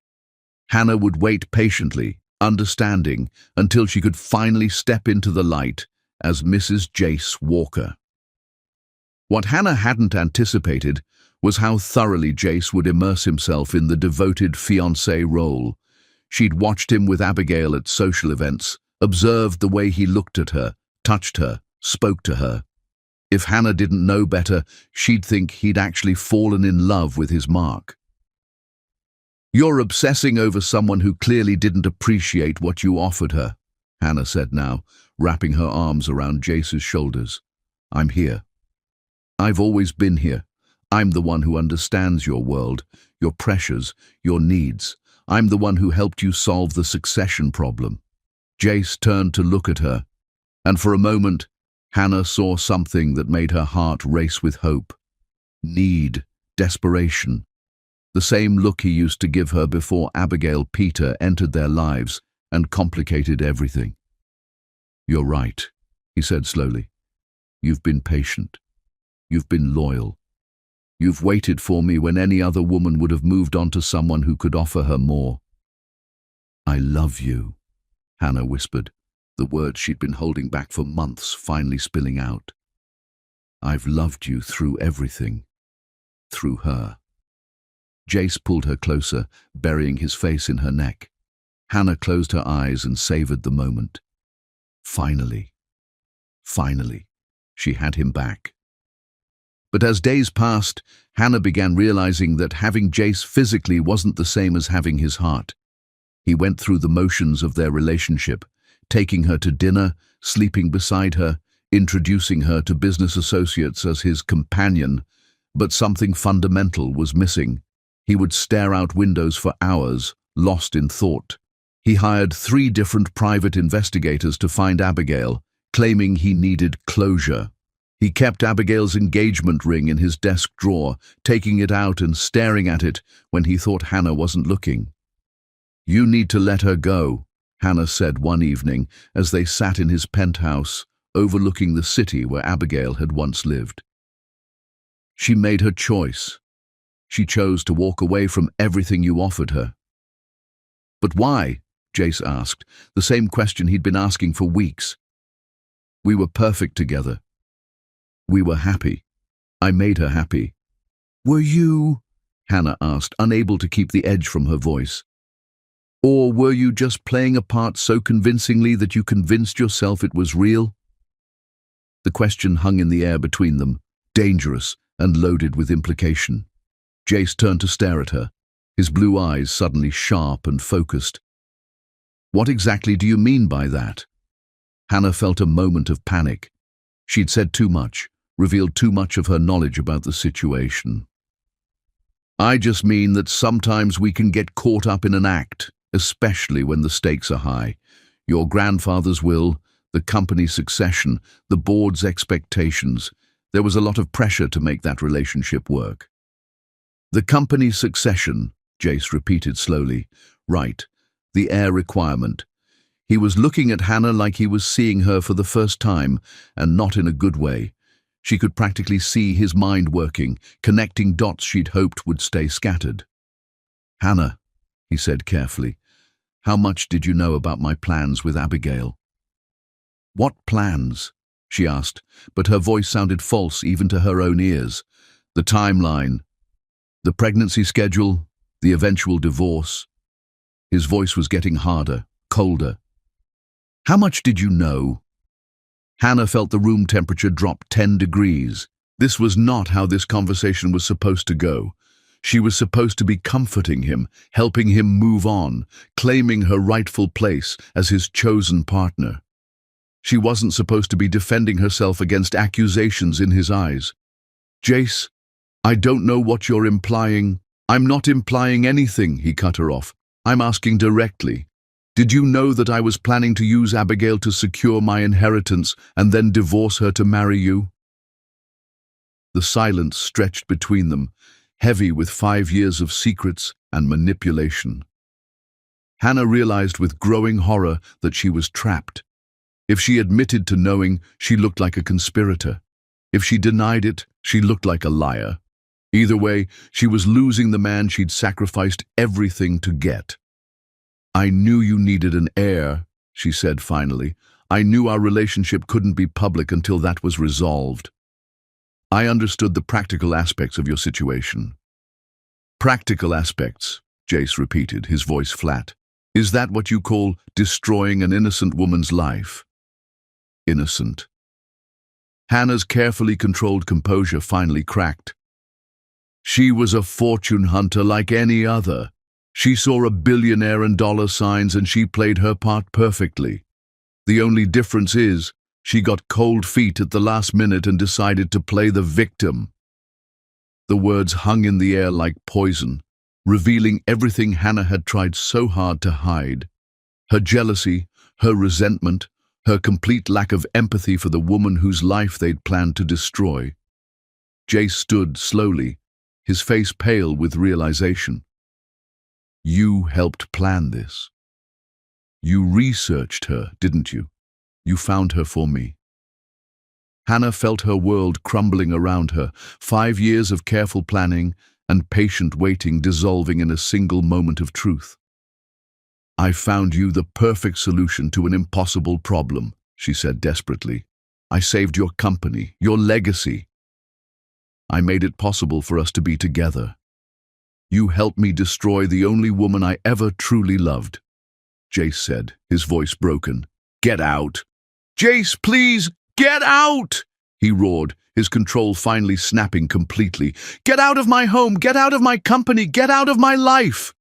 Hannah would wait patiently, understanding, until she could finally step into the light as Mrs. Jace Walker. What Hannah hadn't anticipated was how thoroughly Jace would immerse himself in the devoted fiancé role. She'd watched him with Abigail at social events, observed the way he looked at her, touched her, spoke to her. If Hannah didn't know better, she'd think he'd actually fallen in love with his mark. "You're obsessing over someone who clearly didn't appreciate what you offered her," Hannah said now, wrapping her arms around Jace's shoulders. "I'm here. I've always been here. I'm the one who understands your world, your pressures, your needs. I'm the one who helped you solve the succession problem." Jace turned to look at her, and for a moment, Hannah saw something that made her heart race with hope. Need, desperation. The same look he used to give her before Abigail Peter entered their lives and complicated everything. "You're right," he said slowly. "You've been patient. You've been loyal. You've waited for me when any other woman would have moved on to someone who could offer her more." "I love you," Hannah whispered, the words she'd been holding back for months finally spilling out. "I've loved you through everything. Through her." Jace pulled her closer, burying his face in her neck. Hannah closed her eyes and savored the moment. Finally, she had him back. But as days passed, Hannah began realizing that having Jace physically wasn't the same as having his heart. He went through the motions of their relationship, taking her to dinner, sleeping beside her, introducing her to business associates as his companion, but something fundamental was missing. He would stare out windows for hours, lost in thought. He hired 3 different private investigators to find Abigail, claiming he needed closure. He kept Abigail's engagement ring in his desk drawer, taking it out and staring at it when he thought Hannah wasn't looking. "You need to let her go," Hannah said one evening as they sat in his penthouse, overlooking the city where Abigail had once lived. "She made her choice. She chose to walk away from everything you offered her." "But why?" Jace asked, the same question he'd been asking for weeks. "We were perfect together. We were happy. I made her happy." "Were you?" Hannah asked, unable to keep the edge from her voice. "Or were you just playing a part so convincingly that you convinced yourself it was real?" The question hung in the air between them, dangerous and loaded with implication. Jace turned to stare at her, his blue eyes suddenly sharp and focused. "What exactly do you mean by that?" Hannah felt a moment of panic. She'd said too much, revealed too much of her knowledge about the situation. "I just mean that sometimes we can get caught up in an act, especially when the stakes are high. Your grandfather's will, the company succession, the board's expectations. There was a lot of pressure to make that relationship work. The company succession, Jace repeated slowly. Right, the heir requirement. He was looking at Hannah like he was seeing her for the first time, and not in a good way. She could practically see his mind working, connecting dots she'd hoped would stay scattered. "Hannah," he said carefully, "how much did you know about my plans with Abigail?" "What plans?" she asked, but her voice sounded false even to her own ears. "The timeline, the pregnancy schedule, the eventual divorce." His voice was getting harder, colder. "How much did you know?" Hannah felt the room temperature drop 10 degrees. This was not how this conversation was supposed to go. She was supposed to be comforting him, helping him move on, claiming her rightful place as his chosen partner. She wasn't supposed to be defending herself against accusations in his eyes. "Jace, I don't know what you're implying." "I'm not implying anything," he cut her off. "I'm asking directly. Did you know that I was planning to use Abigail to secure my inheritance and then divorce her to marry you?" The silence stretched between them, heavy with 5 years of secrets and manipulation. Hannah realized with growing horror that she was trapped. If she admitted to knowing, she looked like a conspirator. If she denied it, she looked like a liar. Either way, she was losing the man she'd sacrificed everything to get. "I knew you needed an heir," she said finally. "I knew our relationship couldn't be public until that was resolved. I understood the practical aspects of your situation." "Practical aspects," Jace repeated, his voice flat. "Is that what you call destroying an innocent woman's life?" Innocent. Hannah's carefully controlled composure finally cracked. "She was a fortune hunter like any other. She saw a billionaire and dollar signs and she played her part perfectly. The only difference is, she got cold feet at the last minute and decided to play the victim." The words hung in the air like poison, revealing everything Hannah had tried so hard to hide. Her jealousy, her resentment, her complete lack of empathy for the woman whose life they'd planned to destroy. Jace stood slowly, his face pale with realization. "You helped plan this. You researched her, didn't you? You found her for me." Hannah felt her world crumbling around her, 5 years of careful planning and patient waiting dissolving in a single moment of truth. "I found you the perfect solution to an impossible problem," she said desperately. "I saved your company, your legacy. I made it possible for us to be together. You helped me destroy the only woman I ever truly loved." Jace said, his voice broken. "Get out!" "Jace, please, get out!" he roared, his control finally snapping completely. "Get out of my home! Get out of my company! Get out of my life!"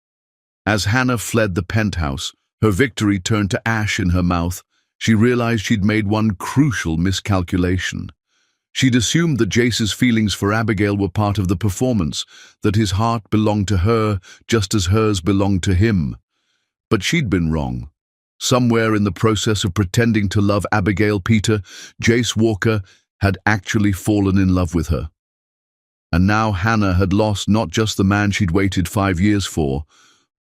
As Hannah fled the penthouse, her victory turned to ash in her mouth. She realized she'd made one crucial miscalculation. She'd assumed that Jace's feelings for Abigail were part of the performance, that his heart belonged to her just as hers belonged to him. But she'd been wrong. Somewhere in the process of pretending to love Abigail Peter, Jace Walker had actually fallen in love with her. And now Hannah had lost not just the man she'd waited 5 years for,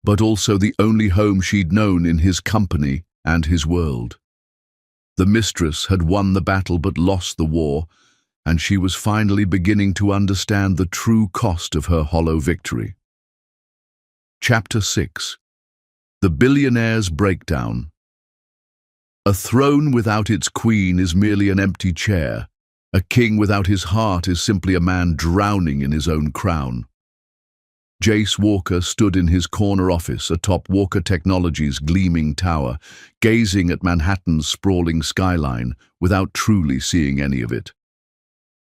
but also the only home she'd known in his company and his world. The mistress had won the battle but lost the war, and she was finally beginning to understand the true cost of her hollow victory. Chapter 6. The Billionaire's Breakdown. A throne without its queen is merely an empty chair. A king without his heart is simply a man drowning in his own crown. Jace Walker stood in his corner office atop Walker Technologies' gleaming tower, gazing at Manhattan's sprawling skyline without truly seeing any of it.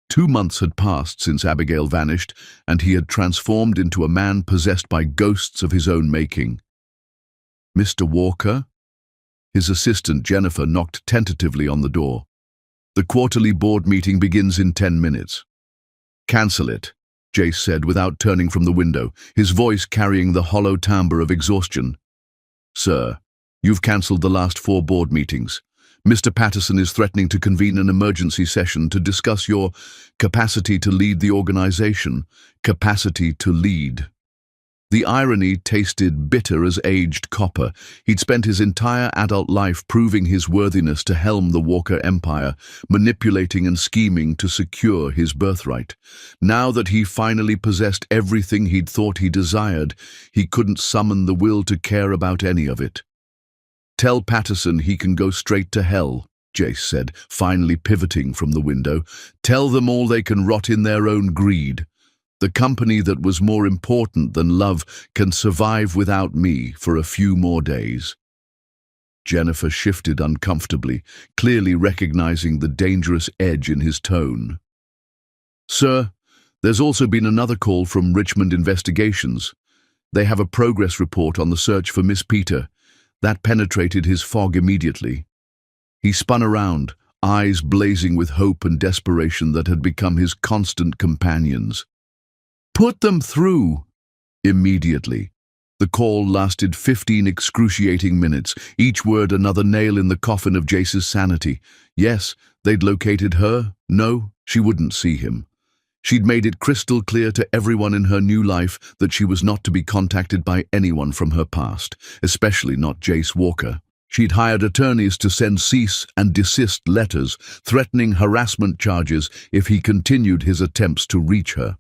2 months had passed since Abigail vanished, and he had transformed into a man possessed by ghosts of his own making. "Mr. Walker?" His assistant Jennifer knocked tentatively on the door. "The quarterly board meeting begins in 10 minutes. "Cancel it," Jace said without turning from the window, his voice carrying the hollow timbre of exhaustion. "Sir, you've cancelled the last 4 board meetings. Mr. Patterson is threatening to convene an emergency session to discuss your capacity to lead the organization. Capacity to lead. The irony tasted bitter as aged copper. He'd spent his entire adult life proving his worthiness to helm the Walker Empire, manipulating and scheming to secure his birthright. Now that he finally possessed everything he'd thought he desired, he couldn't summon the will to care about any of it. "Tell Patterson he can go straight to hell," Jace said, finally pivoting from the window. "Tell them all they can rot in their own greed. The company that was more important than love can survive without me for a few more days." Jennifer shifted uncomfortably, clearly recognizing the dangerous edge in his tone. "Sir, there's also been another call from Richmond Investigations. They have a progress report on the search for Miss Peter." That penetrated his fog immediately. He spun around, eyes blazing with hope and desperation that had become his constant companions. "Put them through!" Immediately. The call lasted 15 excruciating minutes, each word another nail in the coffin of Jace's sanity. Yes, they'd located her. No, she wouldn't see him. She'd made it crystal clear to everyone in her new life that she was not to be contacted by anyone from her past, especially not Jace Walker. She'd hired attorneys to send cease and desist letters, threatening harassment charges if he continued his attempts to reach her.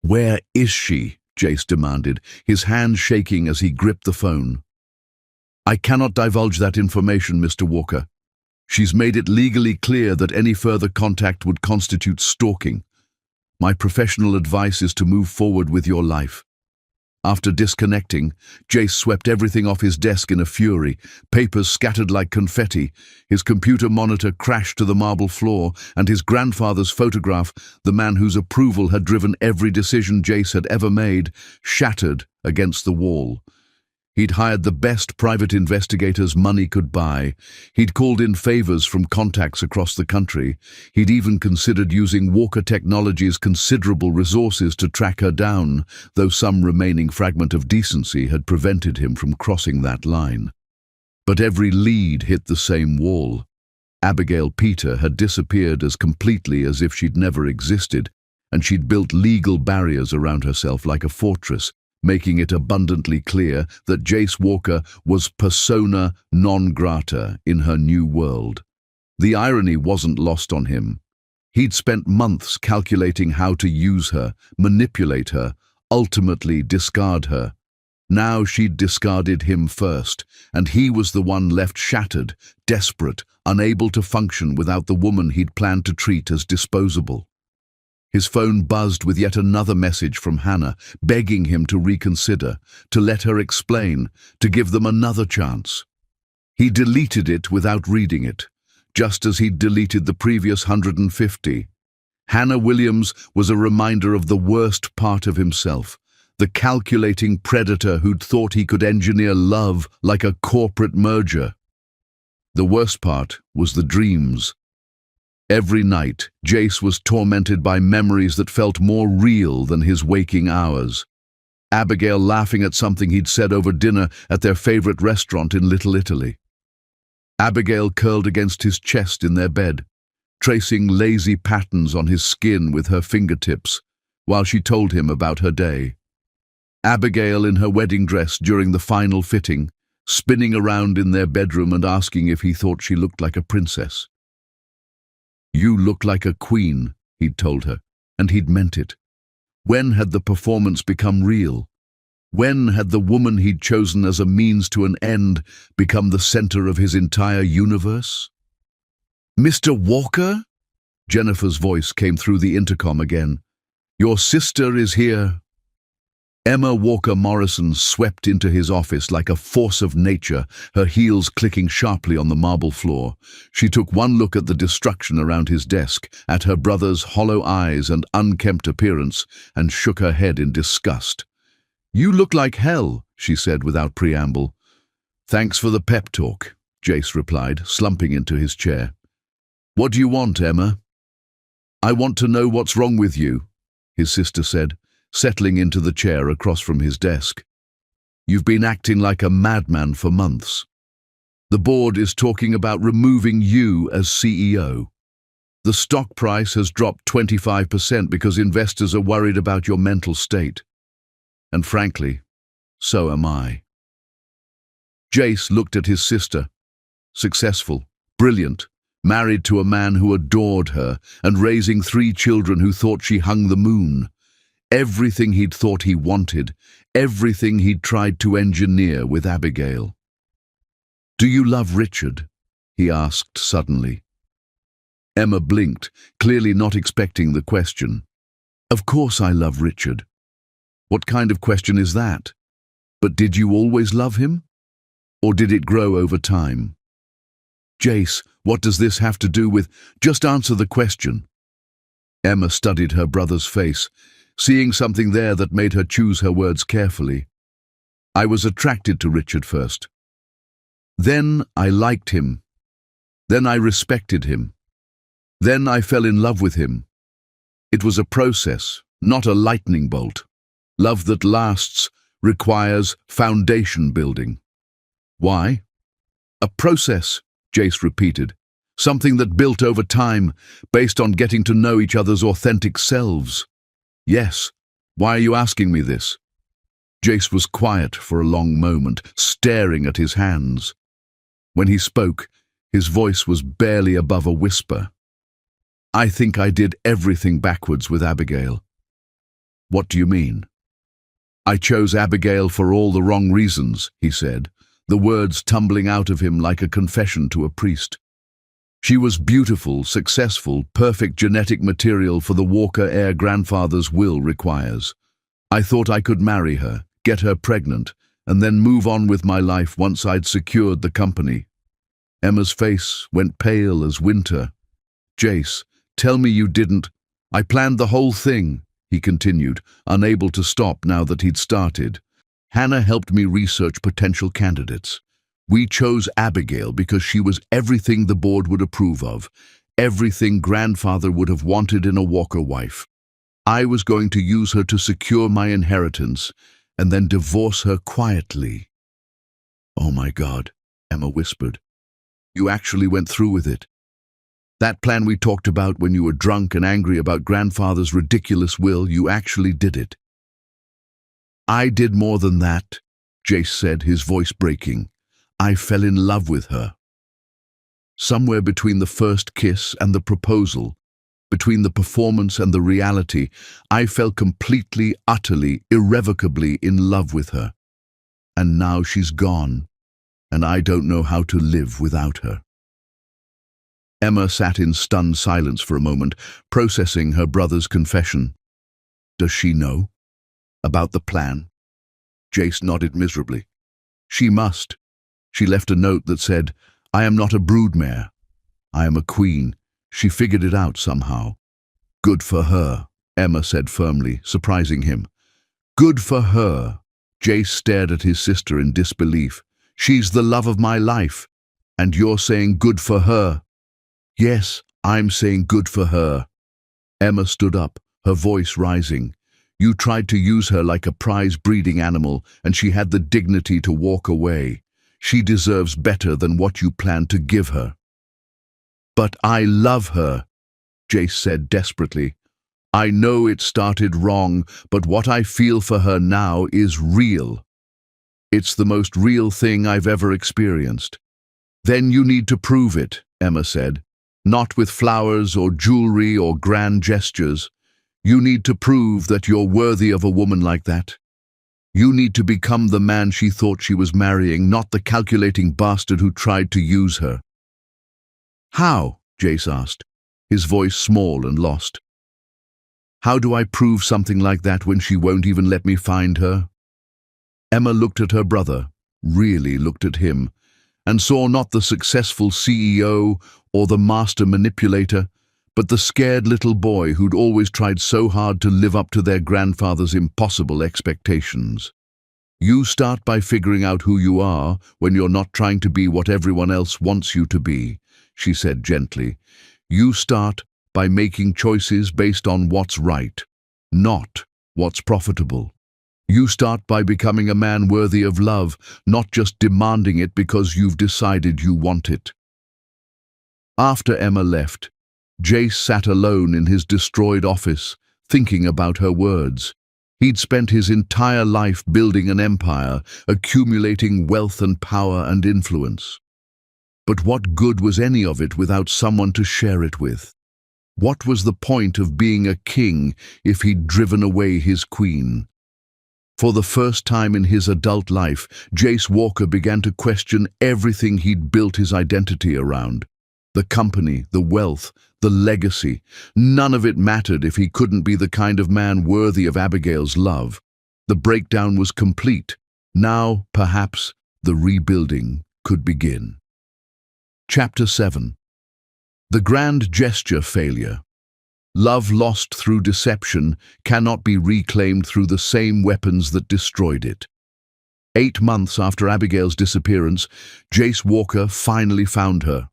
"Where is she?" Jace demanded, his hand shaking as he gripped the phone. "I cannot divulge that information, Mr. Walker. She's made it legally clear that any further contact would constitute stalking. My professional advice is to move forward with your life." After disconnecting, Jace swept everything off his desk in a fury. Papers scattered like confetti. His computer monitor crashed to the marble floor, and his grandfather's photograph, the man whose approval had driven every decision Jace had ever made, shattered against the wall. He'd hired the best private investigators money could buy. He'd called in favors from contacts across the country. He'd even considered using Walker Technologies' considerable resources to track her down, though some remaining fragment of decency had prevented him from crossing that line. But every lead hit the same wall. Abigail Peter had disappeared as completely as if she'd never existed, and she'd built legal barriers around herself like a fortress, making it abundantly clear that Jace Walker was persona non grata in her new world. The irony wasn't lost on him. He'd spent months calculating how to use her, manipulate her, ultimately discard her. Now she'd discarded him first, and he was the one left shattered, desperate, unable to function without the woman he'd planned to treat as disposable. His phone buzzed with yet another message from Hannah, begging him to reconsider, to let her explain, to give them another chance. He deleted it without reading it, just as he'd deleted the previous 150. Hannah Williams was a reminder of the worst part of himself, the calculating predator who'd thought he could engineer love like a corporate merger. The worst part was the dreams. Every night, Jace was tormented by memories that felt more real than his waking hours. Abigail laughing at something he'd said over dinner at their favorite restaurant in Little Italy. Abigail curled against his chest in their bed, tracing lazy patterns on his skin with her fingertips, while she told him about her day. Abigail in her wedding dress during the final fitting, spinning around in their bedroom and asking if he thought she looked like a princess. "You look like a queen," he'd told her, and he'd meant it. When had the performance become real? When had the woman he'd chosen as a means to an end become the center of his entire universe? "Mr. Walker?" Jennifer's voice came through the intercom again. "Your sister is here." Emma Walker Morrison swept into his office like a force of nature, her heels clicking sharply on the marble floor. She took one look at the destruction around his desk, at her brother's hollow eyes and unkempt appearance, and shook her head in disgust. "You look like hell," she said without preamble. "Thanks for the pep talk," Jace replied, slumping into his chair. "What do you want, Emma?" "I want to know what's wrong with you," his sister said, settling into the chair across from his desk. "You've been acting like a madman for months." The board is talking about removing you as CEO. The stock price has dropped 25% because investors are worried about your mental state. And frankly, so am I. Jace looked at his sister. Successful, brilliant, married to a man who adored her, and raising 3 children who thought she hung the moon. Everything he'd thought he wanted, everything he'd tried to engineer with Abigail. "Do you love Richard?" he asked suddenly. Emma blinked, clearly not expecting the question. "Of course I love Richard." "What kind of question is that? But did you always love him? Or did it grow over time?" "Jace, what does this have to do with—" "Just answer the question." Emma studied her brother's face, seeing something there that made her choose her words carefully. "I was attracted to Richard first. Then I liked him. Then I respected him. Then I fell in love with him. It was a process, not a lightning bolt. Love that lasts requires foundation building." "Why?" "A process," Jace repeated. "Something that built over time, based on getting to know each other's authentic selves." "Yes. Why are you asking me this?" Jace was quiet for a long moment, staring at his hands. When he spoke, his voice was barely above a whisper. "I think I did everything backwards with Abigail." "What do you mean?" "I chose Abigail for all the wrong reasons," he said, the words tumbling out of him like a confession to a priest. "She was beautiful, successful, perfect genetic material for the Walker heir grandfather's will requires. I thought I could marry her, get her pregnant, and then move on with my life once I'd secured the company." Emma's face went pale as winter. "Jace, tell me you didn't—" "I planned the whole thing," he continued, unable to stop now that he'd started. "Hannah helped me research potential candidates. We chose Abigail because she was everything the board would approve of, everything grandfather would have wanted in a Walker wife. I was going to use her to secure my inheritance and then divorce her quietly." "Oh my God," Emma whispered. "You actually went through with it? That plan we talked about when you were drunk and angry about grandfather's ridiculous will, you actually did it?" "I did more than that," Jace said, his voice breaking. "I fell in love with her. Somewhere between the first kiss and the proposal, between the performance and the reality, I fell completely, utterly, irrevocably in love with her. And now she's gone, and I don't know how to live without her." Emma sat in stunned silence for a moment, processing her brother's confession. "Does she know about the plan?" Jace nodded miserably. "She must. She left a note that said, 'I am not a broodmare. I am a queen.' She figured it out somehow." "Good for her," Emma said firmly, surprising him. "Good for her." Jace stared at his sister in disbelief. "She's the love of my life. And you're saying good for her?" "Yes, I'm saying good for her." Emma stood up, her voice rising. "You tried to use her like a prize breeding animal, and she had the dignity to walk away. She deserves better than what you planned to give her." "But I love her," Jace said desperately. "I know it started wrong, but what I feel for her now is real. It's the most real thing I've ever experienced." "Then you need to prove it," Emma said. "Not with flowers or jewelry or grand gestures. You need to prove that you're worthy of a woman like that. You need to become the man she thought she was marrying, not the calculating bastard who tried to use her." "How?" Jace asked, his voice small and lost. "How do I prove something like that when she won't even let me find her?" Emma looked at her brother, really looked at him, and saw not the successful CEO or the master manipulator, but the scared little boy who'd always tried so hard to live up to their grandfather's impossible expectations. "You start by figuring out who you are when you're not trying to be what everyone else wants you to be," she said gently. "You start by making choices based on what's right, not what's profitable." You start by becoming a man worthy of love, not just demanding it because you've decided you want it. After Emma left, Jace sat alone in his destroyed office, thinking about her words. He'd spent his entire life building an empire, accumulating wealth and power and influence. But what good was any of it without someone to share it with? What was the point of being a king if he'd driven away his queen? For the first time in his adult life, Jace Walker began to question everything he'd built his identity around. The company, the wealth, the legacy. None of it mattered if he couldn't be the kind of man worthy of Abigail's love. The breakdown was complete. Now, perhaps, the rebuilding could begin. Chapter 7. The grand gesture failure. Love lost through deception cannot be reclaimed through the same weapons that destroyed it. 8 months after Abigail's disappearance, Jace Walker finally found her.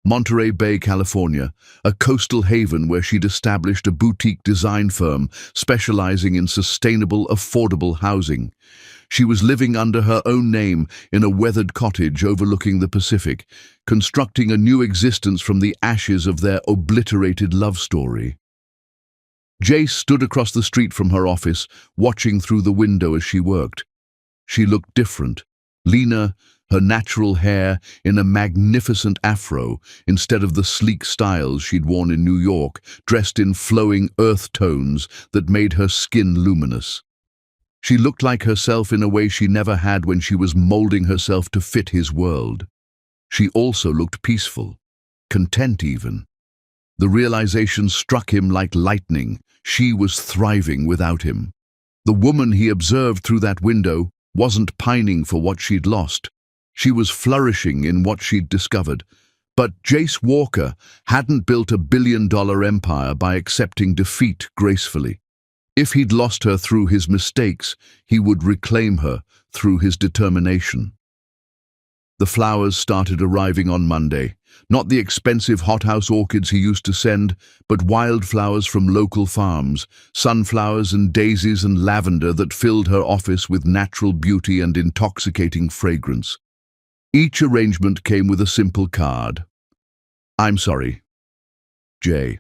Monterey Bay, California, a coastal haven where she'd established a boutique design firm specializing in sustainable, affordable housing. She was living under her own name in a weathered cottage overlooking the Pacific, constructing a new existence from the ashes of their obliterated love story. Jace stood across the street from her office, watching through the window as she worked. She looked different, leaner, her natural hair in a magnificent afro instead of the sleek styles she'd worn in New York, dressed in flowing earth tones that made her skin luminous. She looked like herself in a way she never had when she was molding herself to fit his world. She also looked peaceful, content even. The realization struck him like lightning. She was thriving without him. The woman he observed through that window wasn't pining for what she'd lost. She was flourishing in what she'd discovered. But Jace Walker hadn't built a billion-dollar empire by accepting defeat gracefully. If he'd lost her through his mistakes, he would reclaim her through his determination. The flowers started arriving on Monday. Not the expensive hothouse orchids he used to send, but wildflowers from local farms, sunflowers and daisies and lavender that filled her office with natural beauty and intoxicating fragrance. Each arrangement came with a simple card. "I'm sorry, Jay."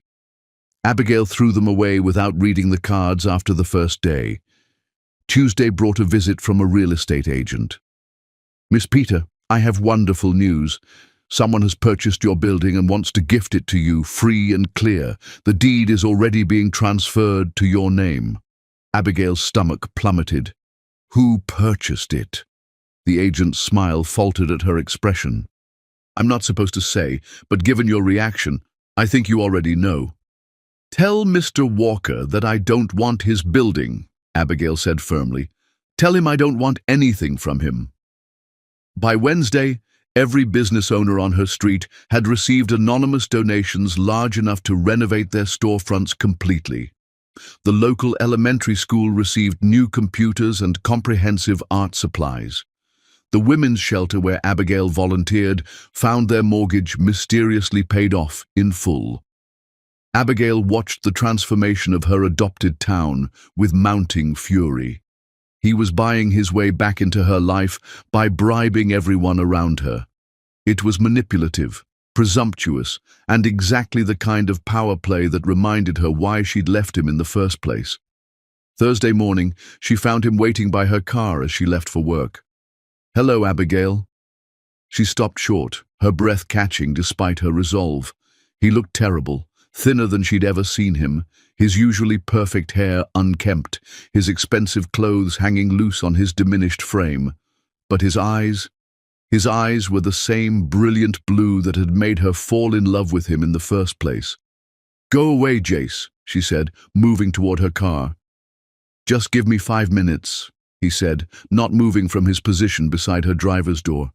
Abigail threw them away without reading the cards after the first day. Tuesday brought a visit from a real estate agent. "Miss Peter, I have wonderful news. Someone has purchased your building and wants to gift it to you free and clear. The deed is already being transferred to your name." Abigail's stomach plummeted. "Who purchased it?" The agent's smile faltered at her expression. "I'm not supposed to say, but given your reaction, I think you already know." "Tell Mr. Walker that I don't want his building," Abigail said firmly. "Tell him I don't want anything from him." By Wednesday, every business owner on her street had received anonymous donations large enough to renovate their storefronts completely. The local elementary school received new computers and comprehensive art supplies. The women's shelter where Abigail volunteered found their mortgage mysteriously paid off in full. Abigail watched the transformation of her adopted town with mounting fury. He was buying his way back into her life by bribing everyone around her. It was manipulative, presumptuous, and exactly the kind of power play that reminded her why she'd left him in the first place. Thursday morning, she found him waiting by her car as she left for work. "Hello, Abigail." She stopped short, her breath catching despite her resolve. He looked terrible, thinner than she'd ever seen him, his usually perfect hair unkempt, his expensive clothes hanging loose on his diminished frame. But his eyes were the same brilliant blue that had made her fall in love with him in the first place. "Go away, Jace," she said, moving toward her car. "Just give me 5 minutes," he said, not moving from his position beside her driver's door.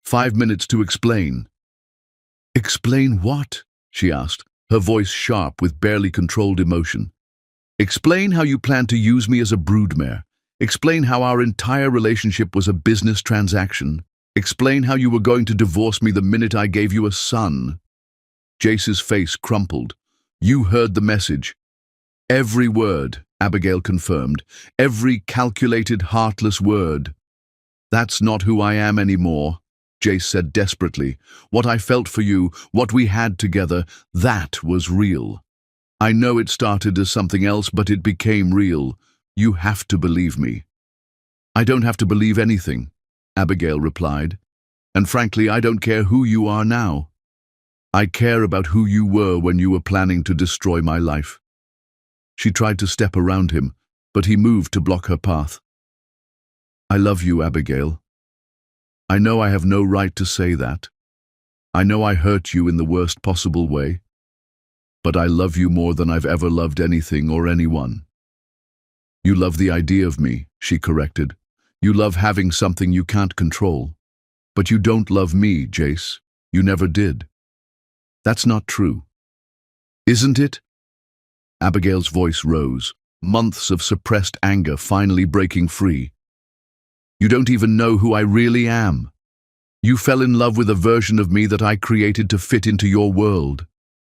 5 minutes to explain." "Explain what?" she asked, her voice sharp with barely controlled emotion. "Explain how you plan to use me as a broodmare. Explain how our entire relationship was a business transaction. Explain how you were going to divorce me the minute I gave you a son." Jace's face crumpled. "You heard the message. Every word, Abigail confirmed. Every calculated, heartless word. That's not who I am anymore, Jace said desperately. What I felt for you, what we had together, that was real. I know it started as something else, but it became real. You have to believe me. I don't have to believe anything, Abigail replied. And frankly, I don't care who you are now. I care about who you were when you were planning to destroy my life. She tried to step around him, but he moved to block her path. I love you, Abigail. I know I have no right to say that. I know I hurt you in the worst possible way. But I love you more than I've ever loved anything or anyone. You love the idea of me, she corrected. You love having something you can't control. But you don't love me, Jace. You never did. That's not true. Isn't it? Abigail's voice rose, months of suppressed anger finally breaking free. You don't even know who I really am. You fell in love with a version of me that I created to fit into your world.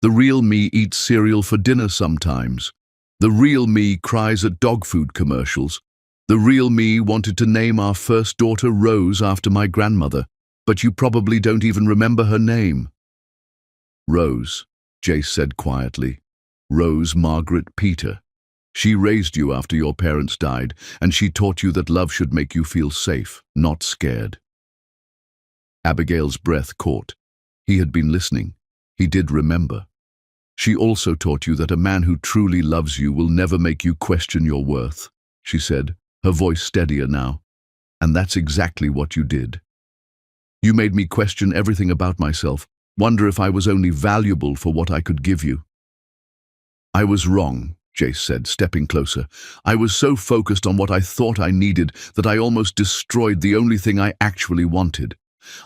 The real me eats cereal for dinner sometimes. The real me cries at dog food commercials. The real me wanted to name our first daughter Rose after my grandmother, but you probably don't even remember her name. Rose, Jace said quietly. Rose Margaret Peter. She raised you after your parents died, and she taught you that love should make you feel safe, not scared. Abigail's breath caught. He had been listening. He did remember. She also taught you that a man who truly loves you will never make you question your worth, she said, her voice steadier now. And that's exactly what you did. You made me question everything about myself, wonder if I was only valuable for what I could give you. I was wrong, Jace said, stepping closer. I was so focused on what I thought I needed that I almost destroyed the only thing I actually wanted.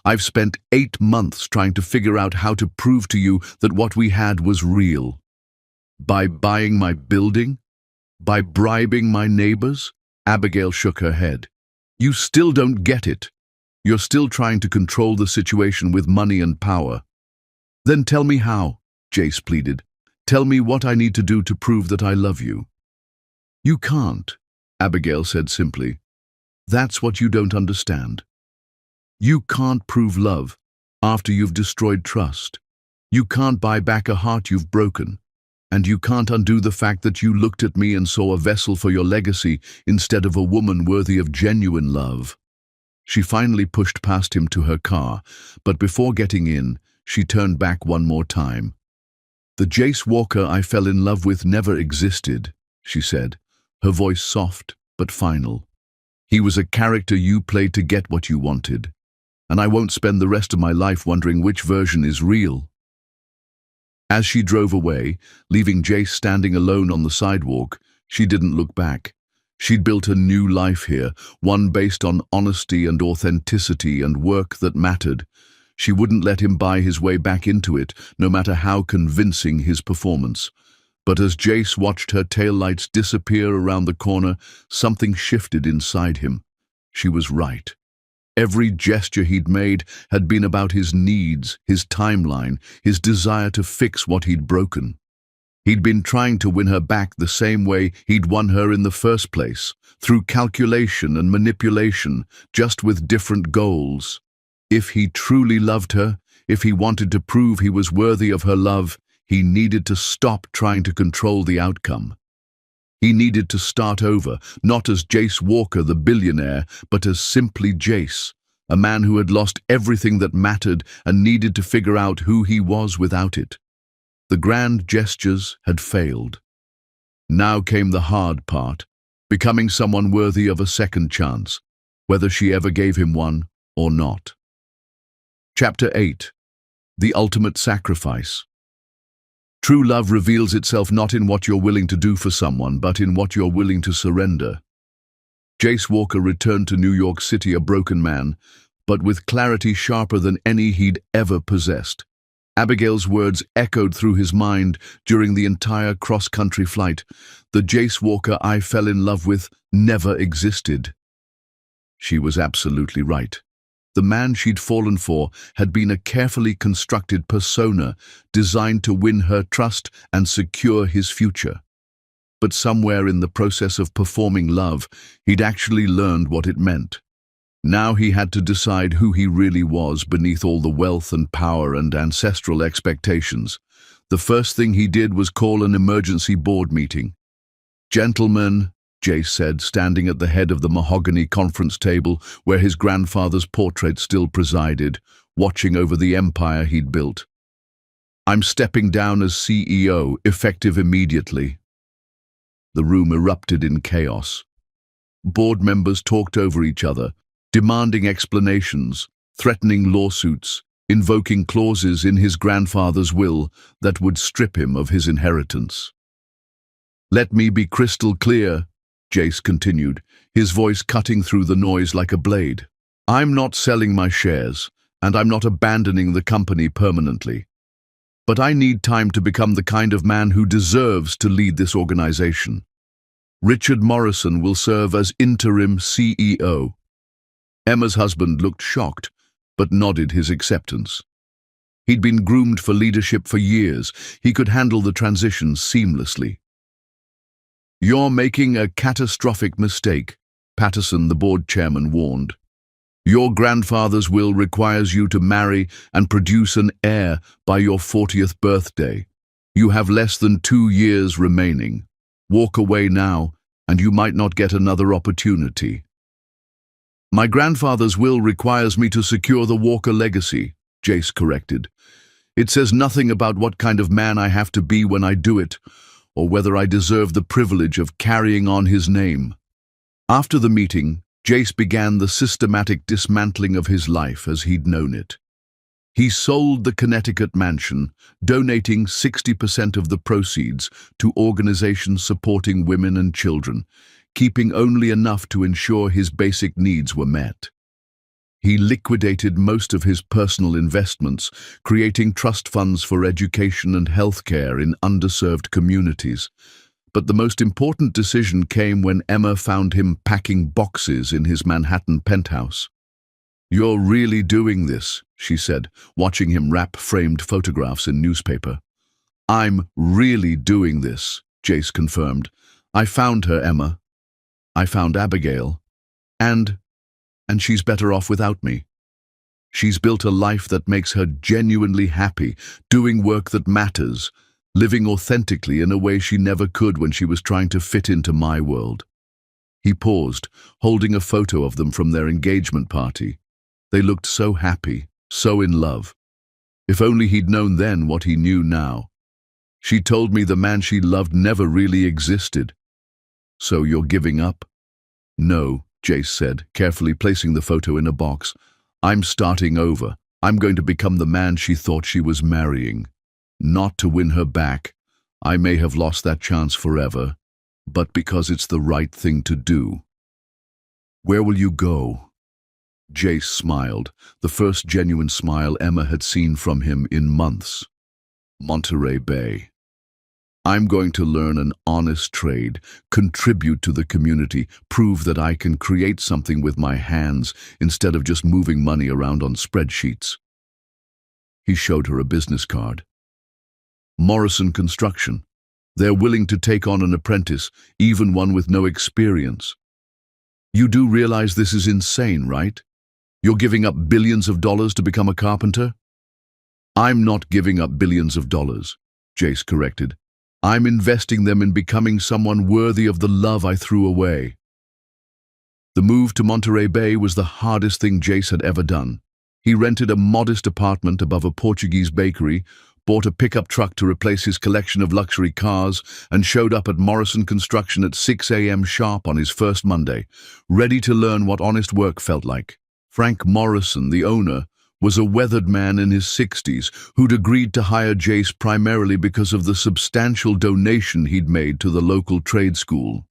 I've spent 8 months trying to figure out how to prove to you that what we had was real. By buying my building? By bribing my neighbors? Abigail shook her head. You still don't get it. You're still trying to control the situation with money and power. Then tell me how, Jace pleaded. Tell me what I need to do to prove that I love you. You can't, Abigail said simply. That's what you don't understand. You can't prove love after you've destroyed trust. You can't buy back a heart you've broken. And you can't undo the fact that you looked at me and saw a vessel for your legacy instead of a woman worthy of genuine love. She finally pushed past him to her car, but before getting in, she turned back one more time. The Jace Walker I fell in love with never existed, she said, her voice soft but final. He was a character you played to get what you wanted. And I won't spend the rest of my life wondering which version is real. As she drove away, leaving Jace standing alone on the sidewalk, she didn't look back. She'd built a new life here, one based on honesty and authenticity and work that mattered. She wouldn't let him buy his way back into it, no matter how convincing his performance. But as Jace watched her taillights disappear around the corner, something shifted inside him. She was right. Every gesture he'd made had been about his needs, his timeline, his desire to fix what he'd broken. He'd been trying to win her back the same way he'd won her in the first place, through calculation and manipulation, just with different goals. If he truly loved her, if he wanted to prove he was worthy of her love, he needed to stop trying to control the outcome. He needed to start over, not as Jace Walker, the billionaire, but as simply Jace, a man who had lost everything that mattered and needed to figure out who he was without it. The grand gestures had failed. Now came the hard part, becoming someone worthy of a second chance, whether she ever gave him one or not. Chapter 8. The Ultimate Sacrifice. True love reveals itself not in what you're willing to do for someone, but in what you're willing to surrender. Jace Walker returned to New York City a broken man, but with clarity sharper than any he'd ever possessed. Abigail's words echoed through his mind during the entire cross-country flight. The Jace Walker I fell in love with never existed. She was absolutely right. The man she'd fallen for had been a carefully constructed persona designed to win her trust and secure his future. but somewhere in the process of performing love, he'd actually learned what it meant. Now he had to decide who he really was beneath all the wealth and power and ancestral expectations. The first thing he did was call an emergency board meeting. "Gentlemen," Jace said, standing at the head of the mahogany conference table where his grandfather's portrait still presided, watching over the empire he'd built. "I'm stepping down as CEO, effective immediately." The room erupted in chaos. Board members talked over each other, demanding explanations, threatening lawsuits, invoking clauses in his grandfather's will that would strip him of his inheritance. "Let me be crystal clear," Jace continued, his voice cutting through the noise like a blade. "I'm not selling my shares, and I'm not abandoning the company permanently. But I need time to become the kind of man who deserves to lead this organization. Richard Morrison will serve as interim CEO." Emma's husband looked shocked, but nodded his acceptance. He'd been groomed for leadership for years. He could handle the transition seamlessly. "You're making a catastrophic mistake," Patterson, the board chairman, warned. "Your grandfather's will requires you to marry and produce an heir by your 40th birthday. You have less than 2 years remaining. Walk away now, and you might not get another opportunity." "My grandfather's will requires me to secure the Walker legacy," Jace corrected. "It says nothing about what kind of man I have to be when I do it, or whether I deserve the privilege of carrying on his name." After the meeting, Jace began the systematic dismantling of his life as he'd known it. He sold the Connecticut mansion, donating 60% of the proceeds to organizations supporting women and children, keeping only enough to ensure his basic needs were met. He liquidated most of his personal investments, creating trust funds for education and healthcare in underserved communities. But the most important decision came when Emma found him packing boxes in his Manhattan penthouse. "You're really doing this," she said, watching him wrap framed photographs in newspaper. "I'm really doing this," Jace confirmed. "I found her, Emma. I found Abigail. And she's better off without me. She's built a life that makes her genuinely happy, doing work that matters, living authentically in a way she never could when she was trying to fit into my world." He paused, holding a photo of them from their engagement party. They looked so happy, so in love. If only he'd known then what he knew now. "She told me the man she loved never really existed." "So you're giving up?" "No," Jace said, carefully placing the photo in a box. "I'm starting over. I'm going to become the man she thought she was marrying. Not to win her back. I may have lost that chance forever, but because it's the right thing to do." "Where will you go?" Jace smiled, the first genuine smile Emma had seen from him in months. "Monterey Bay. I'm going to learn an honest trade, contribute to the community, prove that I can create something with my hands instead of just moving money around on spreadsheets." He showed her a business card. "Morrison Construction. They're willing to take on an apprentice, even one with no experience." "You do realize this is insane, right? You're giving up billions of dollars to become a carpenter?" "I'm not giving up billions of dollars," Jace corrected. "I'm investing them in becoming someone worthy of the love I threw away." The move to Monterey Bay was the hardest thing Jace had ever done. He rented a modest apartment above a Portuguese bakery, bought a pickup truck to replace his collection of luxury cars, and showed up at Morrison Construction at 6 a.m. sharp on his first Monday, ready to learn what honest work felt like. Frank Morrison, the owner, was a weathered man in his 60s who'd agreed to hire Jace primarily because of the substantial donation he'd made to the local trade school.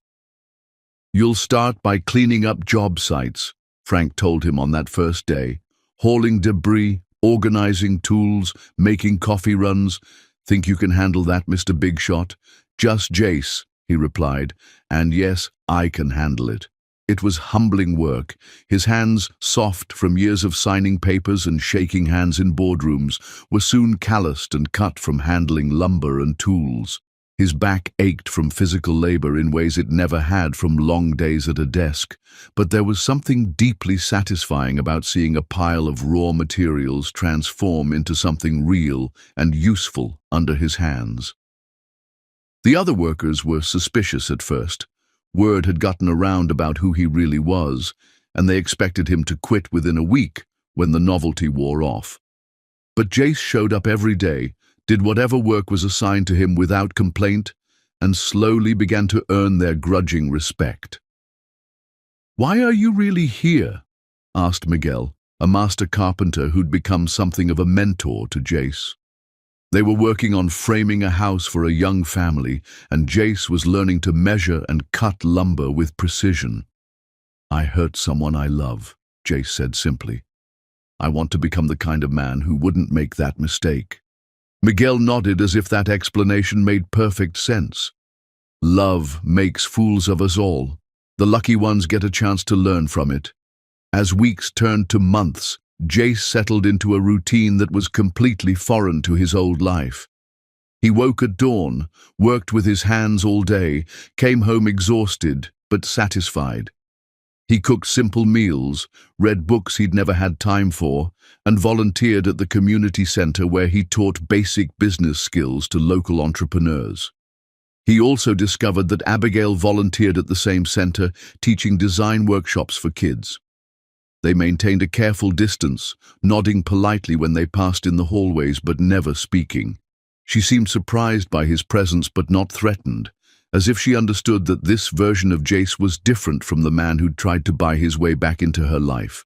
"You'll start by cleaning up job sites," Frank told him on that first day, "hauling debris, organizing tools, making coffee runs. Think you can handle that, Mr. Big Shot?" "Just Jace," he replied, "and yes, I can handle it." It was humbling work. His hands, soft from years of signing papers and shaking hands in boardrooms, were soon calloused and cut from handling lumber and tools. His back ached from physical labor in ways it never had from long days at a desk, but there was something deeply satisfying about seeing a pile of raw materials transform into something real and useful under his hands. The other workers were suspicious at first. Word had gotten around about who he really was, and they expected him to quit within a week when the novelty wore off. But Jace showed up every day, did whatever work was assigned to him without complaint, and slowly began to earn their grudging respect. "Why are you really here?" asked Miguel, a master carpenter who'd become something of a mentor to Jace. They were working on framing a house for a young family, and Jace was learning to measure and cut lumber with precision. "I hurt someone I love," Jace said simply. "I want to become the kind of man who wouldn't make that mistake." Miguel nodded as if that explanation made perfect sense. Love makes fools of us all. The lucky ones get a chance to learn from it. As weeks turned to months, Jace settled into a routine that was completely foreign to his old life. He woke at dawn, worked with his hands all day, came home exhausted but satisfied. He cooked simple meals, read books he'd never had time for, and volunteered at the community center where he taught basic business skills to local entrepreneurs. He also discovered that Abigail volunteered at the same center, teaching design workshops for kids. They maintained a careful distance, nodding politely when they passed in the hallways but never speaking. She seemed surprised by his presence but not threatened, as if she understood that this version of Jace was different from the man who'd tried to buy his way back into her life.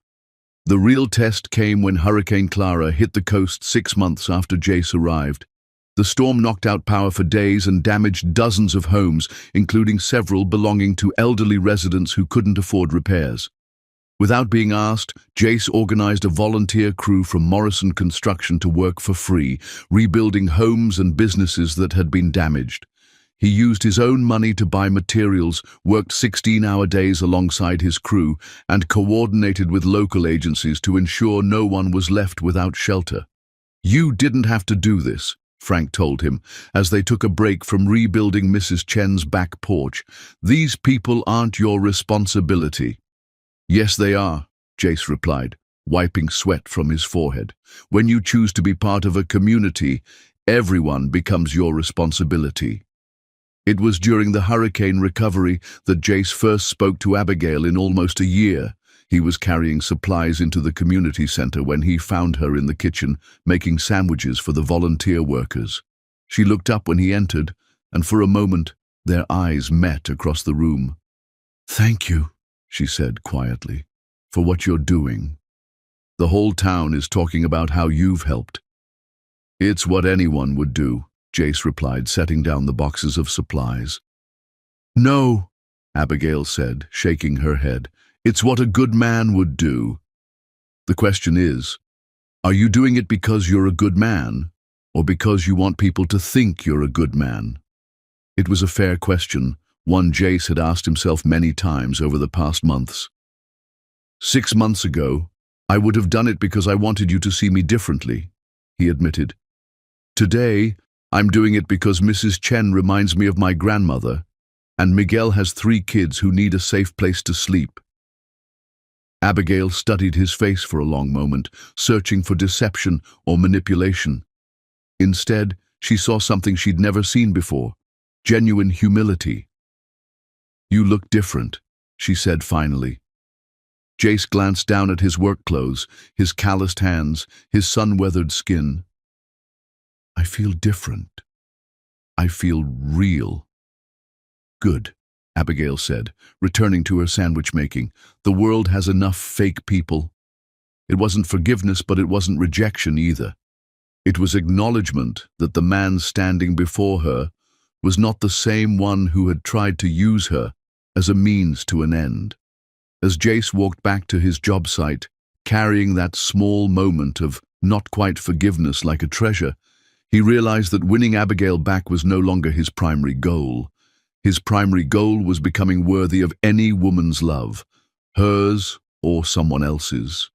The real test came when Hurricane Clara hit the coast 6 months after Jace arrived. The storm knocked out power for days and damaged dozens of homes, including several belonging to elderly residents who couldn't afford repairs. Without being asked, Jace organized a volunteer crew from Morrison Construction to work for free, rebuilding homes and businesses that had been damaged. He used his own money to buy materials, worked 16-hour days alongside his crew, and coordinated with local agencies to ensure no one was left without shelter. "You didn't have to do this," Frank told him, as they took a break from rebuilding Mrs. Chen's back porch. "These people aren't your responsibility." "Yes, they are," Jace replied, wiping sweat from his forehead. "When you choose to be part of a community, everyone becomes your responsibility." It was during the hurricane recovery that Jace first spoke to Abigail in almost a year. He was carrying supplies into the community center when he found her in the kitchen, making sandwiches for the volunteer workers. She looked up when he entered, and for a moment, their eyes met across the room. "Thank you," she said quietly, "for what you're doing. The whole town is talking about how you've helped." "It's what anyone would do," Jace replied, setting down the boxes of supplies. "No," Abigail said, shaking her head. "It's what a good man would do." "The question is, are you doing it because you're a good man, or because you want people to think you're a good man?" It was a fair question, one Jace had asked himself many times over the past months. "6 months ago, I would have done it because I wanted you to see me differently," he admitted. "Today, I'm doing it because Mrs. Chen reminds me of my grandmother, and Miguel has 3 kids who need a safe place to sleep." Abigail studied his face for a long moment, searching for deception or manipulation. Instead, she saw something she'd never seen before: genuine humility. "You look different," she said finally. Jace glanced down at his work clothes, his calloused hands, his sun-weathered skin. "I feel different. I feel real." "Good," Abigail said, returning to her sandwich making. "The world has enough fake people." It wasn't forgiveness, but it wasn't rejection either. It was acknowledgement that the man standing before her was not the same one who had tried to use her as a means to an end. As Jace walked back to his job site, carrying that small moment of not quite forgiveness like a treasure, he realized that winning Abigail back was no longer his primary goal. His primary goal was becoming worthy of any woman's love, hers or someone else's.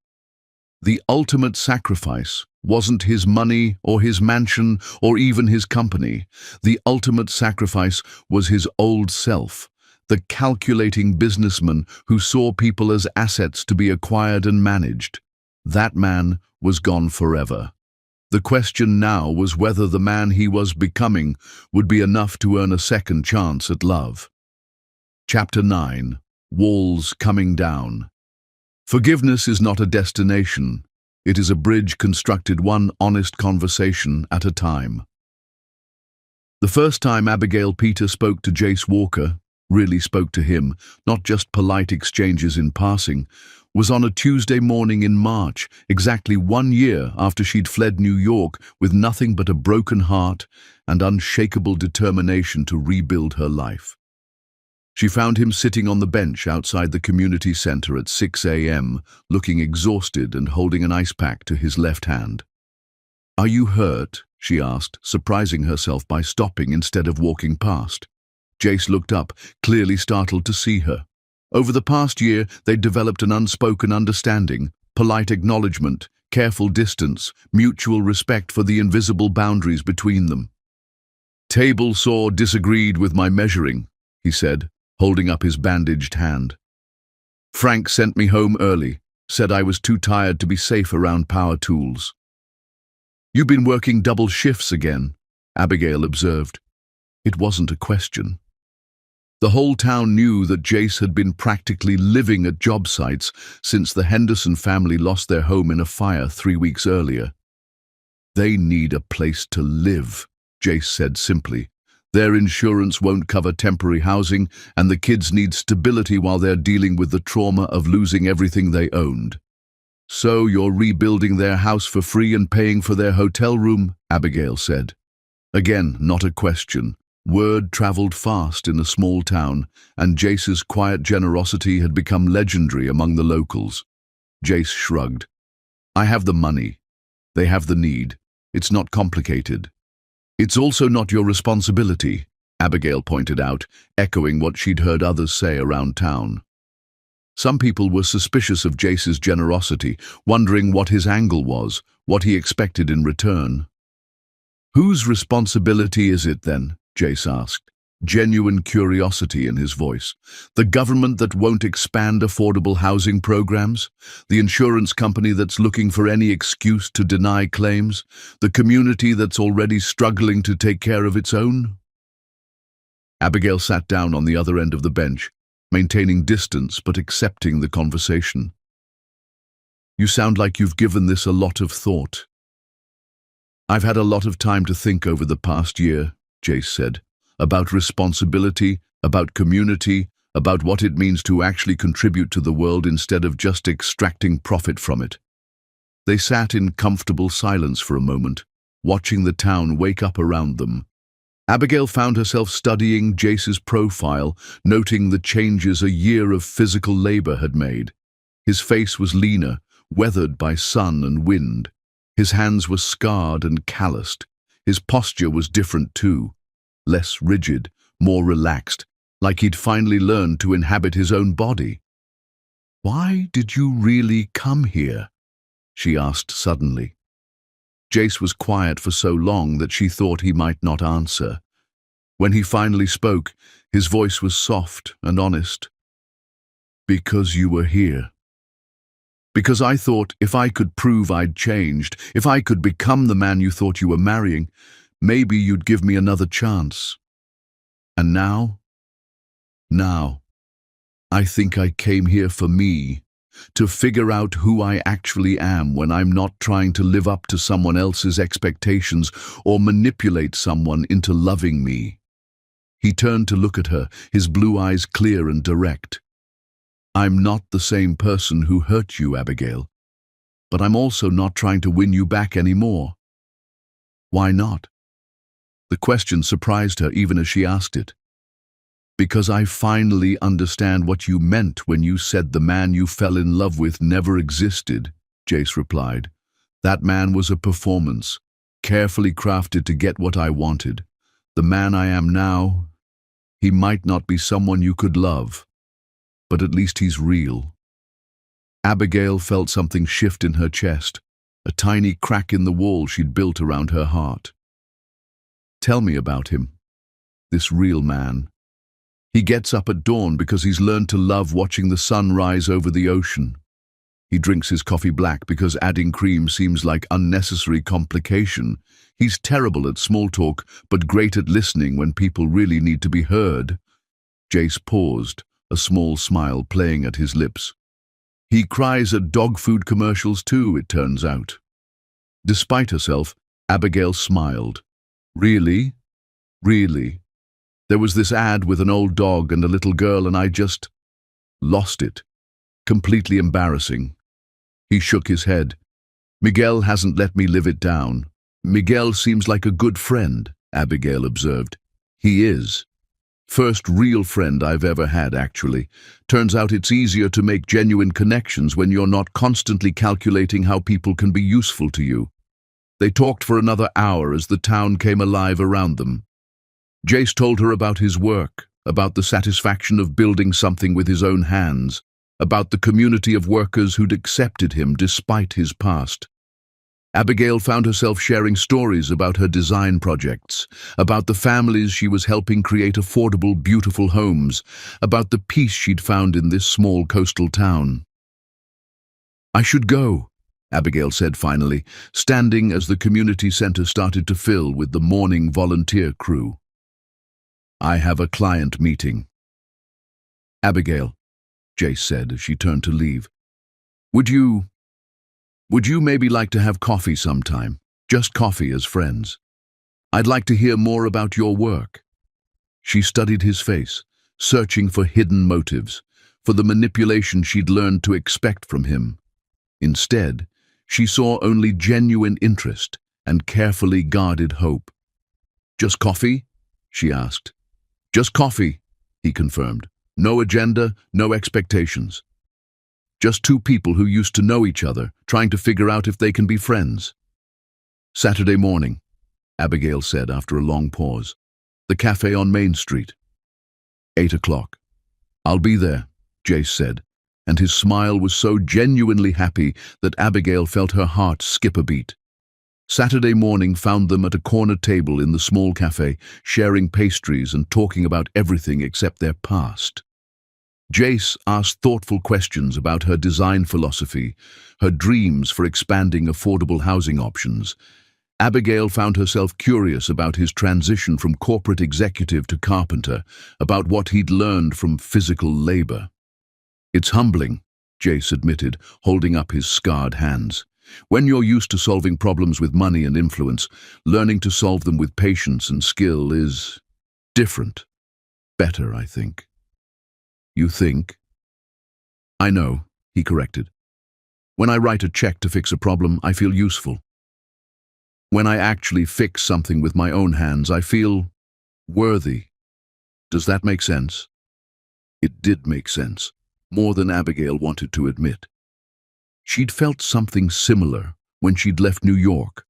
The ultimate sacrifice wasn't his money or his mansion or even his company. The ultimate sacrifice was his old self, the calculating businessman who saw people as assets to be acquired and managed. That man was gone forever. The question now was whether the man he was becoming would be enough to earn a second chance at love. Chapter 9. Walls Coming Down. Forgiveness is not a destination. It is a bridge constructed one honest conversation at a time. The first time Abigail Peter spoke to Jace Walker, really spoke to him, not just polite exchanges in passing, was on a Tuesday morning in March, exactly 1 year after she'd fled New York with nothing but a broken heart and unshakable determination to rebuild her life. She found him sitting on the bench outside the community center at 6 a.m., looking exhausted and holding an ice pack to his left hand. "Are you hurt?" she asked, surprising herself by stopping instead of walking past. Jace looked up, clearly startled to see her. Over the past year, they'd developed an unspoken understanding, polite acknowledgement, careful distance, mutual respect for the invisible boundaries between them. "Table saw disagreed with my measuring," he said, holding up his bandaged hand. "Frank sent me home early, said I was too tired to be safe around power tools." "You've been working double shifts again," Abigail observed. It wasn't a question. The whole town knew that Jace had been practically living at job sites since the Henderson family lost their home in a fire 3 weeks earlier. "They need a place to live," Jace said simply. "Their insurance won't cover temporary housing, and the kids need stability while they're dealing with the trauma of losing everything they owned." "So you're rebuilding their house for free and paying for their hotel room?" Abigail said. Again, not a question. Word traveled fast in a small town, and Jace's quiet generosity had become legendary among the locals. Jace shrugged. "I have the money. They have the need. It's not complicated." "It's also not your responsibility," Abigail pointed out, echoing what she'd heard others say around town. Some people were suspicious of Jace's generosity, wondering what his angle was, what he expected in return. "Whose responsibility is it then?" Jace asked, genuine curiosity in his voice. "The government that won't expand affordable housing programs? The insurance company that's looking for any excuse to deny claims? The community that's already struggling to take care of its own?" Abigail sat down on the other end of the bench, maintaining distance but accepting the conversation. "You sound like you've given this a lot of thought." "I've had a lot of time to think over the past year," Jace said, "about responsibility, about community, about what it means to actually contribute to the world instead of just extracting profit from it." They sat in comfortable silence for a moment, watching the town wake up around them. Abigail found herself studying Jace's profile, noting the changes a year of physical labor had made. His face was leaner, weathered by sun and wind. His hands were scarred and calloused. His posture was different too, less rigid, more relaxed, like he'd finally learned to inhabit his own body. "Why did you really come here?" she asked suddenly. Jace was quiet for so long that she thought he might not answer. When he finally spoke, his voice was soft and honest. "Because you were here. Because I thought if I could prove I'd changed, if I could become the man you thought you were marrying, maybe you'd give me another chance. And now? Now, I think I came here for me, to figure out who I actually am when I'm not trying to live up to someone else's expectations or manipulate someone into loving me." He turned to look at her, his blue eyes clear and direct. "I'm not the same person who hurt you, Abigail, but I'm also not trying to win you back anymore." "Why not?" The question surprised her even as she asked it. "Because I finally understand what you meant when you said the man you fell in love with never existed," Jace replied. "That man was a performance, carefully crafted to get what I wanted. The man I am now, he might not be someone you could love, but at least he's real." Abigail felt something shift in her chest. a tiny crack in the wall she'd built around her heart. Tell me about him, this real man. He gets up at dawn because he's learned to love watching the sun rise over the ocean. He drinks his coffee black because adding cream seems like unnecessary complication. He's terrible at small talk, but great at listening when people really need to be heard. Jace paused, a small smile playing at his lips. He cries at dog food commercials too, it turns out. Despite herself, Abigail smiled. Really? Really? There was this ad with an old dog and a little girl and I just lost it. Completely embarrassing. He shook his head. Miguel hasn't let me live it down. Miguel seems like a good friend, Abigail observed. He is. First real friend I've ever had, actually. Turns out it's easier to make genuine connections when you're not constantly calculating how people can be useful to you. They talked for another hour as the town came alive around them. Jace told her about his work, about the satisfaction of building something with his own hands, about the community of workers who'd accepted him despite his past. Abigail found herself sharing stories about her design projects, about the families she was helping create affordable, beautiful homes, about the peace she'd found in this small coastal town. I should go, Abigail said finally, standing as the community center started to fill with the morning volunteer crew. I have a client meeting. Abigail, Jace said as she turned to leave. Would you maybe like to have coffee sometime? Just coffee as friends. I'd like to hear more about your work. She studied his face, searching for hidden motives, for the manipulation she'd learned to expect from him. Instead, she saw only genuine interest and carefully guarded hope. Just coffee? She asked. Just coffee, he confirmed. No agenda, no expectations. Just two people who used to know each other, trying to figure out if they can be friends. Saturday morning, Abigail said after a long pause. The cafe on Main Street. 8 o'clock. I'll be there, Jace said, and his smile was so genuinely happy that Abigail felt her heart skip a beat. Saturday morning found them at a corner table in the small cafe, sharing pastries and talking about everything except their past. Jace asked thoughtful questions about her design philosophy, her dreams for expanding affordable housing options. Abigail found herself curious about his transition from corporate executive to carpenter, about what he'd learned from physical labor. It's humbling, Jace admitted, holding up his scarred hands. When you're used to solving problems with money and influence, learning to solve them with patience and skill is different. Better, I think. You think? I know, he corrected. When I write a check to fix a problem, I feel useful. When I actually fix something with my own hands, I feel worthy. Does that make sense? It did make sense, more than Abigail wanted to admit. She'd felt something similar when she'd left New York,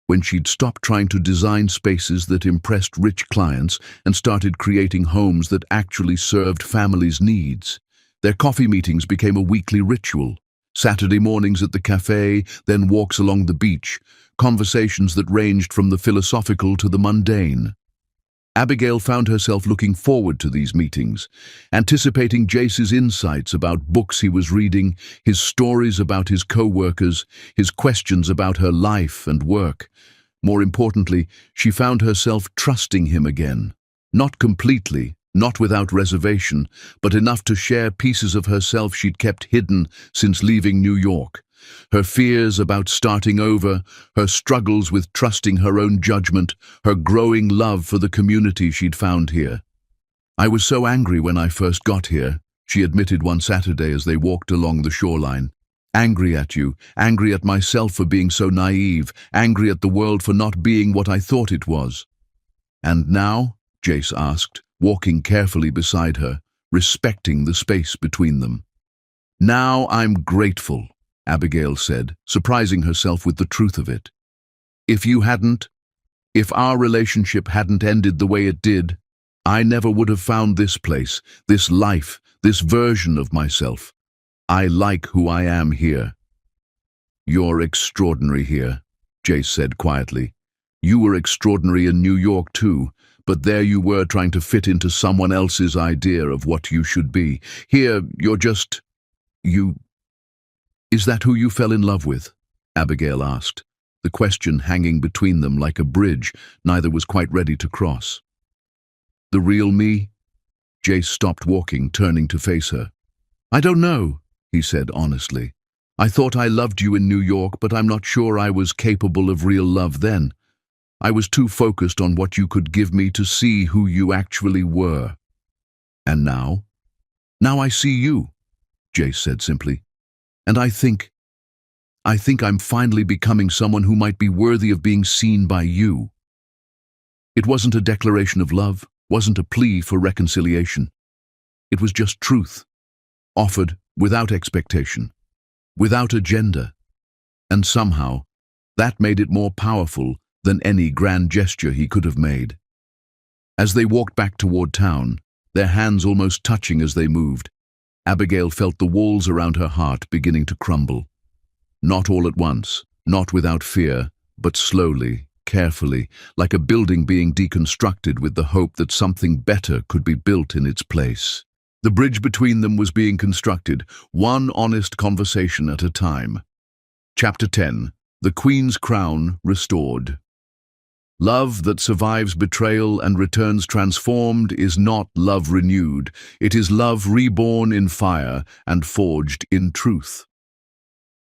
when she'd stopped trying to design spaces that impressed rich clients and started creating homes that actually served families' needs. Their coffee meetings became a weekly ritual. Saturday mornings at the cafe, then walks along the beach, conversations that ranged from the philosophical to the mundane. Abigail found herself looking forward to these meetings, anticipating Jace's insights about books he was reading, his stories about his co-workers, his questions about her life and work. More importantly, she found herself trusting him again. Not completely, not without reservation, but enough to share pieces of herself she'd kept hidden since leaving New York. Her fears about starting over, her struggles with trusting her own judgment, her growing love for the community she'd found here. I was so angry when I first got here, she admitted one Saturday as they walked along the shoreline. Angry at you, angry at myself for being so naive, angry at the world for not being what I thought it was. And now? Jace asked, walking carefully beside her, respecting the space between them. Now I'm grateful, Abigail said, surprising herself with the truth of it. If our relationship hadn't ended the way it did, I never would have found this place, this life, this version of myself. I like who I am here. "You're extraordinary here," Jace said quietly. "You were extraordinary in New York too, but there you were trying to fit into someone else's idea of what you should be. Here, you're just... you... Is that who you fell in love with?" Abigail asked, the question hanging between them like a bridge neither was quite ready to cross. "The real me?" Jace stopped walking, turning to face her. "I don't know," he said honestly. "I thought I loved you in New York, but I'm not sure I was capable of real love then. I was too focused on what you could give me to see who you actually were." "And now?" "Now I see you," Jace said simply. "And I think I'm finally becoming someone who might be worthy of being seen by you." It wasn't a declaration of love, wasn't a plea for reconciliation. It was just truth, offered without expectation, without agenda. And somehow, that made it more powerful than any grand gesture he could have made. As they walked back toward town, their hands almost touching as they moved, Abigail felt the walls around her heart beginning to crumble. Not all at once, not without fear, but slowly, carefully, like a building being deconstructed with the hope that something better could be built in its place. The bridge between them was being constructed, one honest conversation at a time. Chapter 10. The Queen's Crown Restored. Love that survives betrayal and returns transformed is not love renewed. It is love reborn in fire and forged in truth.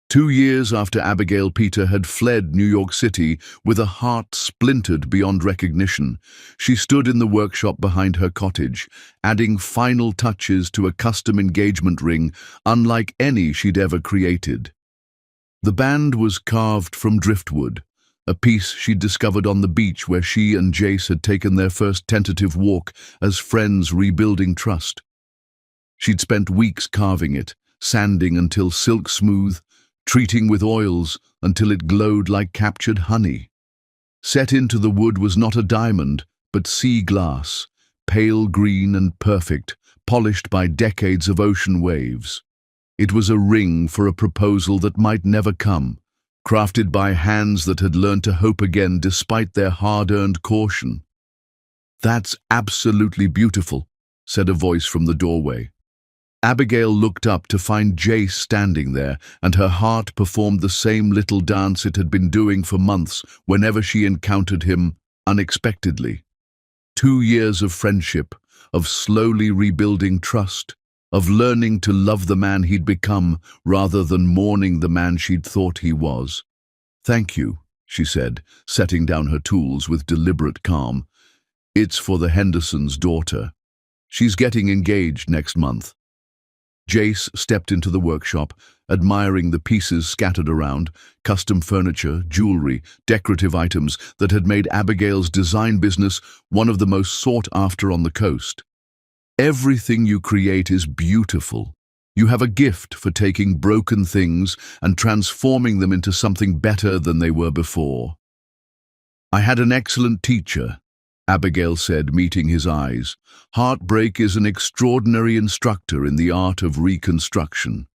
2 years after Abigail Peter had fled New York City with a heart splintered beyond recognition, she stood in the workshop behind her cottage, adding final touches to a custom engagement ring unlike any she'd ever created. The band was carved from driftwood, a piece she'd discovered on the beach where she and Jace had taken their first tentative walk as friends rebuilding trust. She'd spent weeks carving it, sanding until silk smooth, treating with oils until it glowed like captured honey. Set into the wood was not a diamond, but sea glass, pale green and perfect, polished by decades of ocean waves. It was a ring for a proposal that might never come, crafted by hands that had learned to hope again despite their hard-earned caution. "That's absolutely beautiful," said a voice from the doorway. Abigail looked up to find Jace standing there, and her heart performed the same little dance it had been doing for months whenever she encountered him unexpectedly. 2 years of friendship, of slowly rebuilding trust, of learning to love the man he'd become rather than mourning the man she'd thought he was. "Thank you," she said, setting down her tools with deliberate calm. "It's for the Hendersons' daughter. She's getting engaged next month." Jace stepped into the workshop, admiring the pieces scattered around, custom furniture, jewelry, decorative items that had made Abigail's design business one of the most sought after on the coast. "Everything you create is beautiful. You have a gift for taking broken things and transforming them into something better than they were before." "I had an excellent teacher," Abigail said, meeting his eyes. "Heartbreak is an extraordinary instructor in the art of reconstruction."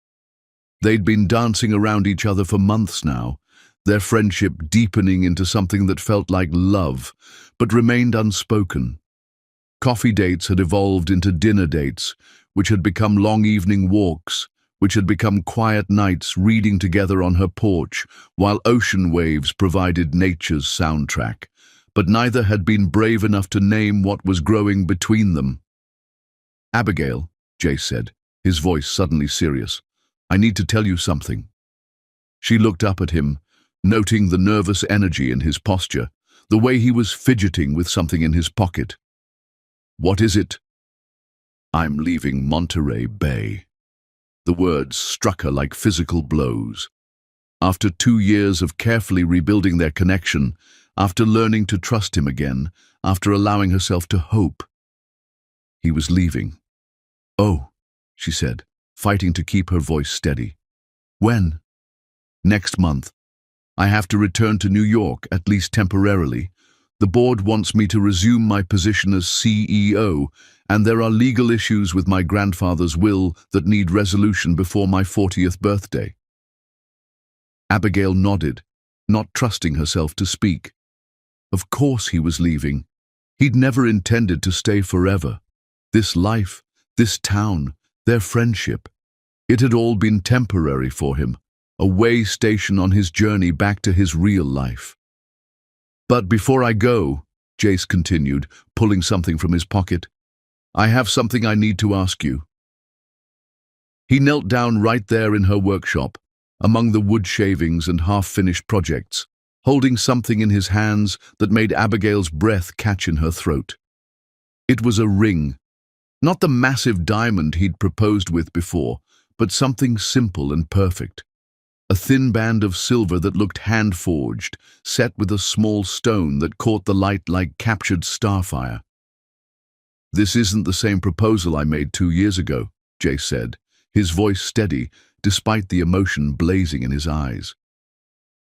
They'd been dancing around each other for months now, their friendship deepening into something that felt like love, but remained unspoken. Coffee dates had evolved into dinner dates, which had become long evening walks, which had become quiet nights reading together on her porch, while ocean waves provided nature's soundtrack. But neither had been brave enough to name what was growing between them. "Abigail," Jace said, his voice suddenly serious, "I need to tell you something." She looked up at him, noting the nervous energy in his posture, the way he was fidgeting with something in his pocket. "What is it?" "I'm leaving Monterey Bay." The words struck her like physical blows. After 2 years of carefully rebuilding their connection, after learning to trust him again, after allowing herself to hope, he was leaving. "Oh," she said, fighting to keep her voice steady. "When?" "Next month. I have to return to New York, at least temporarily. The board wants me to resume my position as CEO, and there are legal issues with my grandfather's will that need resolution before my 40th birthday." Abigail nodded, not trusting herself to speak. Of course he was leaving. He'd never intended to stay forever. This life, this town, their friendship. It had all been temporary for him, a way station on his journey back to his real life. "But before I go," Jace continued, pulling something from his pocket, "I have something I need to ask you." He knelt down right there in her workshop, among the wood shavings and half-finished projects, holding something in his hands that made Abigail's breath catch in her throat. It was a ring, not the massive diamond he'd proposed with before, but something simple and perfect. A thin band of silver that looked hand-forged, set with a small stone that caught the light like captured starfire. "This isn't the same proposal I made 2 years ago," Jace said, his voice steady, despite the emotion blazing in his eyes.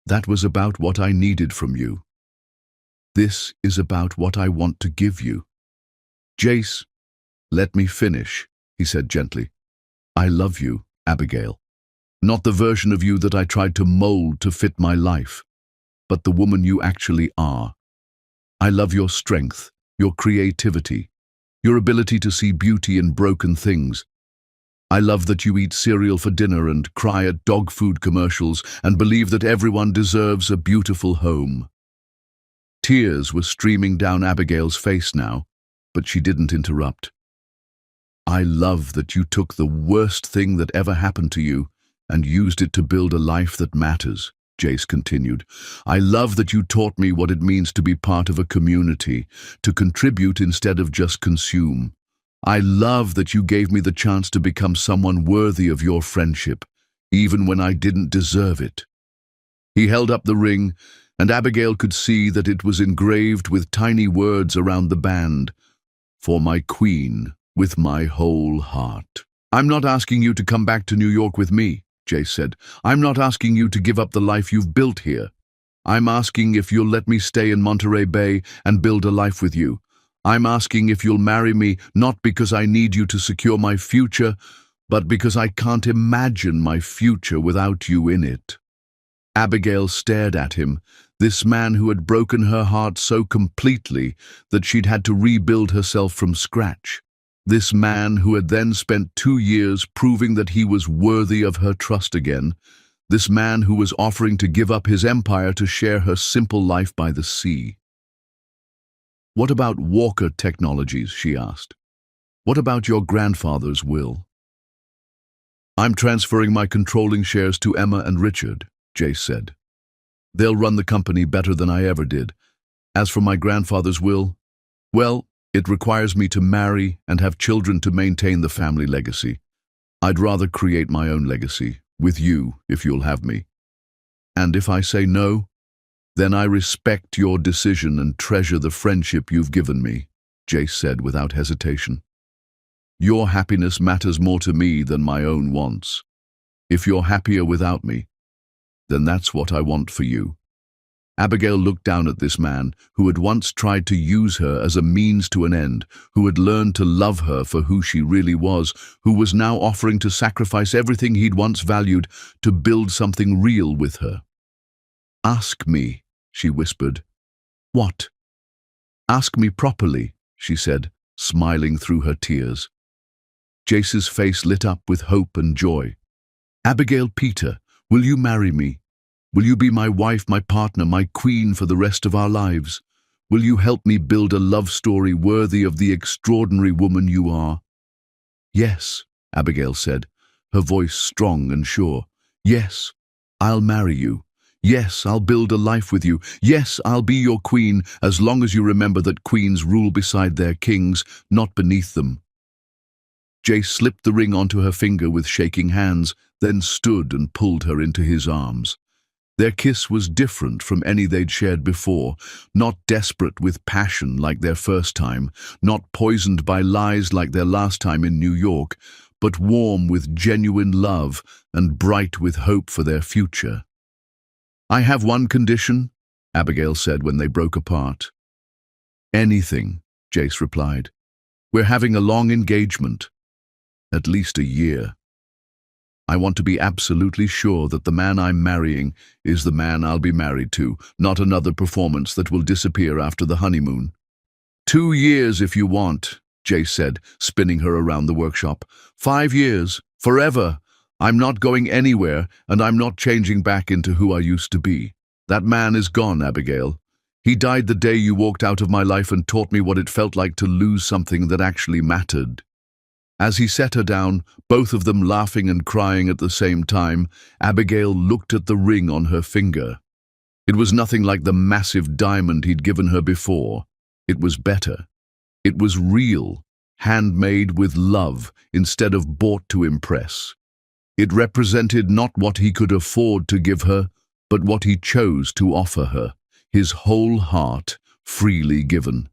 "That was about what I needed from you. This is about what I want to give you." "Jace, let me finish," he said gently. "I love you, Abigail. Not the version of you that I tried to mold to fit my life, but the woman you actually are. I love your strength, your creativity, your ability to see beauty in broken things. I love that you eat cereal for dinner and cry at dog food commercials and believe that everyone deserves a beautiful home." Tears were streaming down Abigail's face now, but she didn't interrupt. "I love that you took the worst thing that ever happened to you and used it to build a life that matters," Jace continued. "I love that you taught me what it means to be part of a community, to contribute instead of just consume. I love that you gave me the chance to become someone worthy of your friendship, even when I didn't deserve it." He held up the ring, and Abigail could see that it was engraved with tiny words around the band. "For my queen, with my whole heart." "I'm not asking you to come back to New York with me," Jace said. "I'm not asking you to give up the life you've built here. I'm asking if you'll let me stay in Monterey Bay and build a life with you. I'm asking if you'll marry me, not because I need you to secure my future, but because I can't imagine my future without you in it." Abigail stared at him, this man who had broken her heart so completely that she'd had to rebuild herself from scratch. This man who had then spent 2 years proving that he was worthy of her trust again. This man who was offering to give up his empire to share her simple life by the sea. "What about Walker Technologies?" she asked. "What about your grandfather's will?" "I'm transferring my controlling shares to Emma and Richard," Jace said. "They'll run the company better than I ever did. As for my grandfather's will, well, it requires me to marry and have children to maintain the family legacy. I'd rather create my own legacy, with you, if you'll have me. And if I say no, then I respect your decision and treasure the friendship you've given me," Jace said without hesitation. "Your happiness matters more to me than my own wants. If you're happier without me, then that's what I want for you." Abigail looked down at this man who had once tried to use her as a means to an end, who had learned to love her for who she really was, who was now offering to sacrifice everything he'd once valued to build something real with her. "Ask me," she whispered. "What?" "Ask me properly," she said, smiling through her tears. Jace's face lit up with hope and joy. "Abigail Peter, will you marry me? Will you be my wife, my partner, my queen for the rest of our lives? Will you help me build a love story worthy of the extraordinary woman you are?" "Yes," Abigail said, her voice strong and sure. "Yes, I'll marry you. Yes, I'll build a life with you. Yes, I'll be your queen, as long as you remember that queens rule beside their kings, not beneath them." Jace slipped the ring onto her finger with shaking hands, then stood and pulled her into his arms. Their kiss was different from any they'd shared before, not desperate with passion like their first time, not poisoned by lies like their last time in New York, but warm with genuine love and bright with hope for their future. "I have one condition," Abigail said when they broke apart. "Anything," Jace replied. "We're having a long engagement. At least a year." I want to be absolutely sure that the man I'm marrying is the man I'll be married to, not another performance that will disappear after the honeymoon. 2 years if you want, Jace said, spinning her around the workshop. 5 years, forever. I'm not going anywhere, and I'm not changing back into who I used to be. That man is gone, Abigail. He died the day you walked out of my life and taught me what it felt like to lose something that actually mattered. As he set her down, both of them laughing and crying at the same time, Abigail looked at the ring on her finger. It was nothing like the massive diamond he'd given her before. It was better. It was real, handmade with love instead of bought to impress. It represented not what he could afford to give her, but what he chose to offer her, his whole heart, freely given.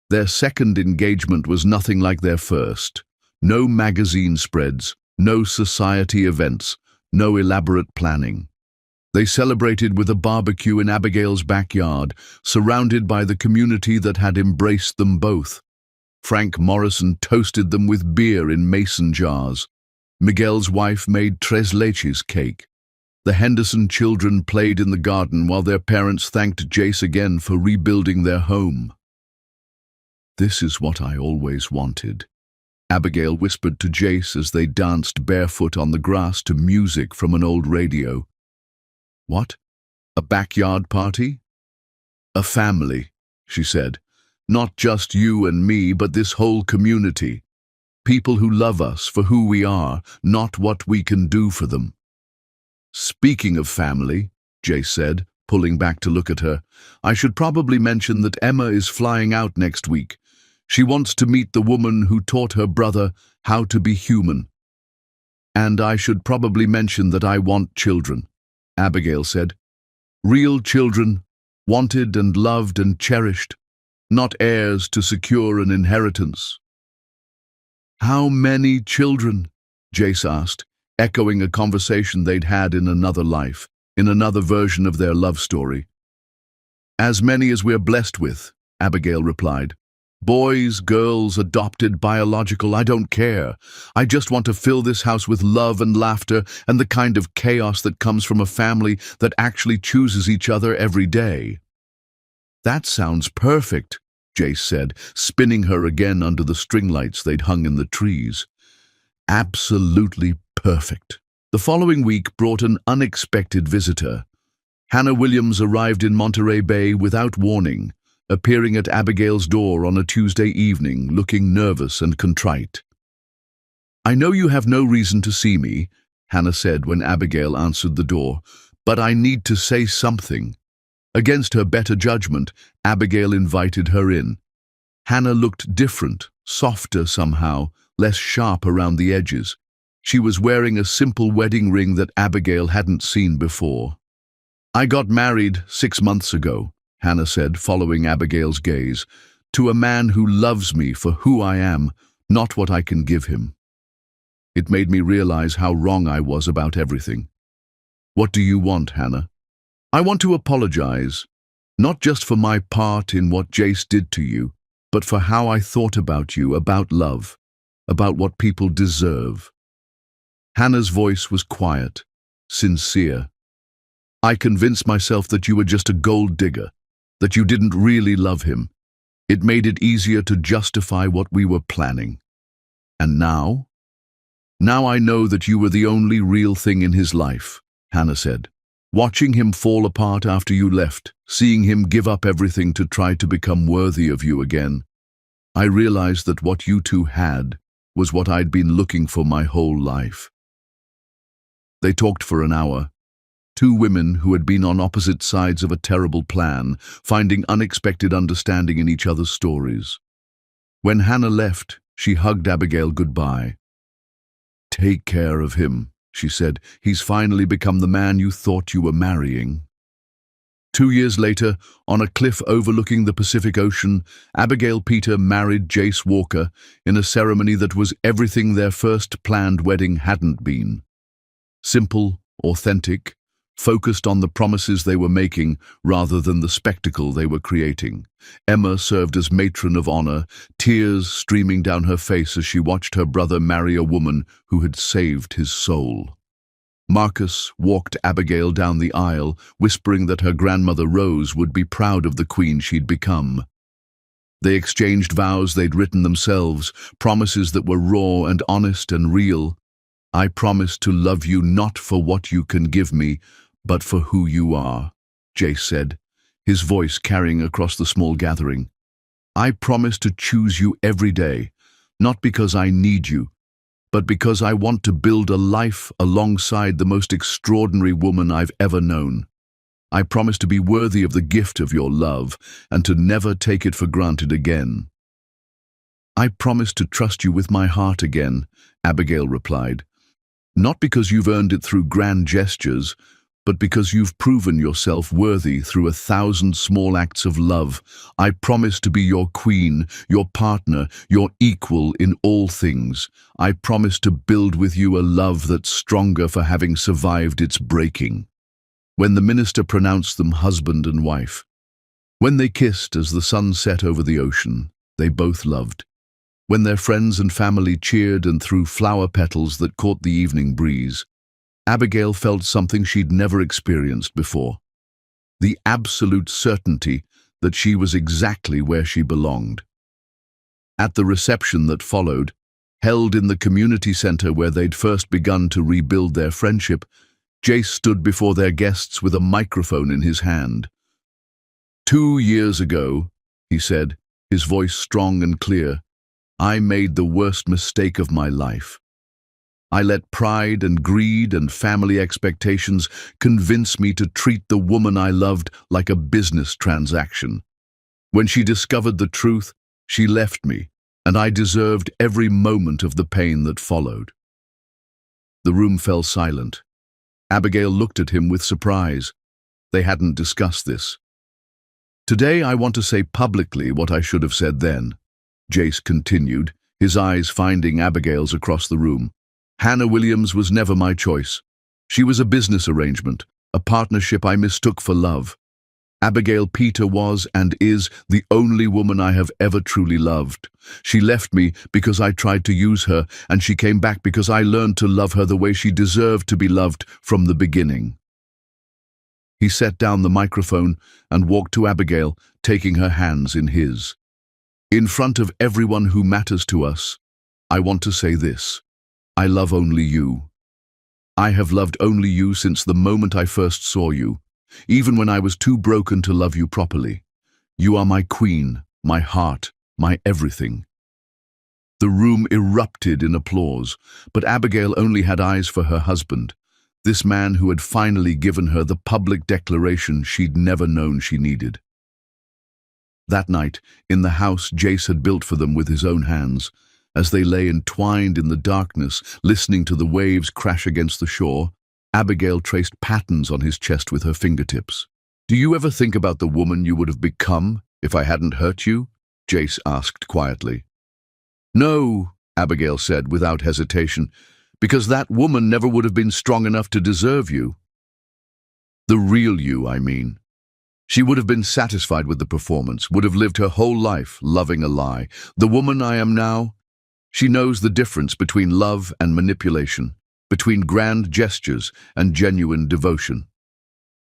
Their second engagement was nothing like their first. No magazine spreads, no society events, no elaborate planning. They celebrated with a barbecue in Abigail's backyard, surrounded by the community that had embraced them both. Frank Morrison toasted them with beer in mason jars. Miguel's wife made tres leches cake. The Henderson children played in the garden while their parents thanked Jace again for rebuilding their home. "This is what I always wanted," Abigail whispered to Jace as they danced barefoot on the grass to music from an old radio. "What? A backyard party?" "A family," she said. "Not just you and me, but this whole community. People who love us for who we are, not what we can do for them." "Speaking of family," Jace said, pulling back to look at her, "I should probably mention that Emma is flying out next week. She wants to meet the woman who taught her brother how to be human." "And I should probably mention that I want children," Abigail said. "Real children, wanted and loved and cherished, not heirs to secure an inheritance." "How many children?" Jace asked, echoing a conversation they'd had in another life, in another version of their love story. "As many as we're blessed with," Abigail replied. "Boys, girls, adopted, biological, I don't care. I just want to fill this house with love and laughter and the kind of chaos that comes from a family that actually chooses each other every day." "That sounds perfect," Jace said, spinning her again under the string lights they'd hung in the trees. "Absolutely perfect." The following week brought an unexpected visitor. Hannah Williams arrived in Monterey Bay without warning, appearing at Abigail's door on a Tuesday evening, looking nervous and contrite. "I know you have no reason to see me," Hannah said when Abigail answered the door, "but I need to say something." Against her better judgment, Abigail invited her in. Hannah looked different, softer somehow, less sharp around the edges. She was wearing a simple wedding ring that Abigail hadn't seen before. "I got married 6 months ago," Hannah said, following Abigail's gaze, "to a man who loves me for who I am, not what I can give him." It made me realize how wrong I was about everything. "What do you want, Hannah?" "I want to apologize, not just for my part in what Jace did to you, but for how I thought about you, about love, about what people deserve." Hannah's voice was quiet, sincere. "I convinced myself that you were just a gold digger, that you didn't really love him. It made it easier to justify what we were planning. And now? Now I know that you were the only real thing in his life," Hannah said. "Watching him fall apart after you left, seeing him give up everything to try to become worthy of you again, I realized that what you two had was what I'd been looking for my whole life." They talked for an hour. Two women who had been on opposite sides of a terrible plan, finding unexpected understanding in each other's stories. When Hannah left, she hugged Abigail goodbye. "Take care of him," she said. "He's finally become the man you thought you were marrying." 2 years later, on a cliff overlooking the Pacific Ocean, Abigail Peter married Jace Walker in a ceremony that was everything their first planned wedding hadn't been. Simple, authentic, focused on the promises they were making rather than the spectacle they were creating. Emma served as matron of honor, tears streaming down her face as she watched her brother marry a woman who had saved his soul. Marcus walked Abigail down the aisle, whispering that her grandmother Rose would be proud of the queen she'd become. They exchanged vows they'd written themselves, promises that were raw and honest and real. "I promise to love you not for what you can give me, but for who you are," Jace said, his voice carrying across the small gathering. "I promise to choose you every day, not because I need you, but because I want to build a life alongside the most extraordinary woman I've ever known. I promise to be worthy of the gift of your love and to never take it for granted again." "I promise to trust you with my heart again," Abigail replied. "Not because you've earned it through grand gestures, but because you've proven yourself worthy through 1,000 small acts of love. I promise to be your queen, your partner, your equal in all things. I promise to build with you a love that's stronger for having survived its breaking." When the minister pronounced them husband and wife, when they kissed as the sun set over the ocean, they both loved. When their friends and family cheered and threw flower petals that caught the evening breeze, Abigail felt something she'd never experienced before. The absolute certainty that she was exactly where she belonged. At the reception that followed, held in the community center where they'd first begun to rebuild their friendship, Jace stood before their guests with a microphone in his hand. "2 years ago," he said, his voice strong and clear, "I made the worst mistake of my life. I let pride and greed and family expectations convince me to treat the woman I loved like a business transaction. When she discovered the truth, she left me, and I deserved every moment of the pain that followed." The room fell silent. Abigail looked at him with surprise. They hadn't discussed this. "Today I want to say publicly what I should have said then," Jace continued, his eyes finding Abigail's across the room. "Hannah Williams was never my choice. She was a business arrangement, a partnership I mistook for love. Abigail Peter was and is the only woman I have ever truly loved. She left me because I tried to use her, and she came back because I learned to love her the way she deserved to be loved from the beginning." He set down the microphone and walked to Abigail, taking her hands in his. "In front of everyone who matters to us, I want to say this. I love only you. I have loved only you since the moment I first saw you, even when I was too broken to love you properly. You are my queen, my heart, my everything." The room erupted in applause, but Abigail only had eyes for her husband, this man who had finally given her the public declaration she'd never known she needed. That night, in the house Jace had built for them with his own hands, as they lay entwined in the darkness, listening to the waves crash against the shore, Abigail traced patterns on his chest with her fingertips. "Do you ever think about the woman you would have become if I hadn't hurt you?" Jace asked quietly. "No," Abigail said without hesitation, "because that woman never would have been strong enough to deserve you. The real you, I mean. She would have been satisfied with the performance, would have lived her whole life loving a lie. The woman I am now, she knows the difference between love and manipulation, between grand gestures and genuine devotion."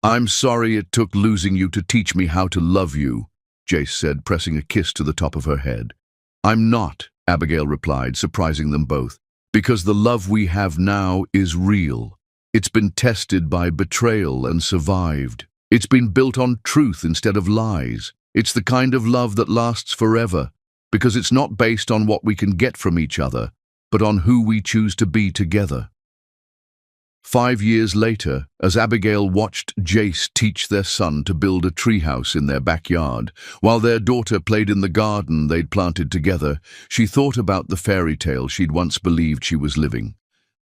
"I'm sorry it took losing you to teach me how to love you," Jace said, pressing a kiss to the top of her head. "I'm not," Abigail replied, surprising them both, "because the love we have now is real. It's been tested by betrayal and survived. It's been built on truth instead of lies. It's the kind of love that lasts forever, because it's not based on what we can get from each other, but on who we choose to be together." 5 years later, as Abigail watched Jace teach their son to build a treehouse in their backyard, while their daughter played in the garden they'd planted together, she thought about the fairy tale she'd once believed she was living.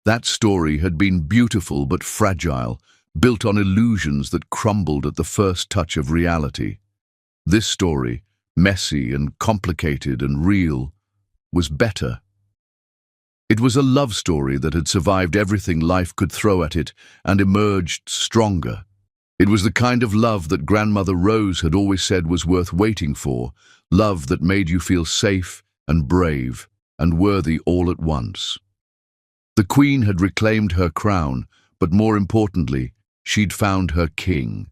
That story had been beautiful but fragile, built on illusions that crumbled at the first touch of reality. This story, messy and complicated and real, was better. It was a love story that had survived everything life could throw at it and emerged stronger. It was the kind of love that Grandmother Rose had always said was worth waiting for, love that made you feel safe and brave and worthy all at once. The Queen had reclaimed her crown, but more importantly, she'd found her king.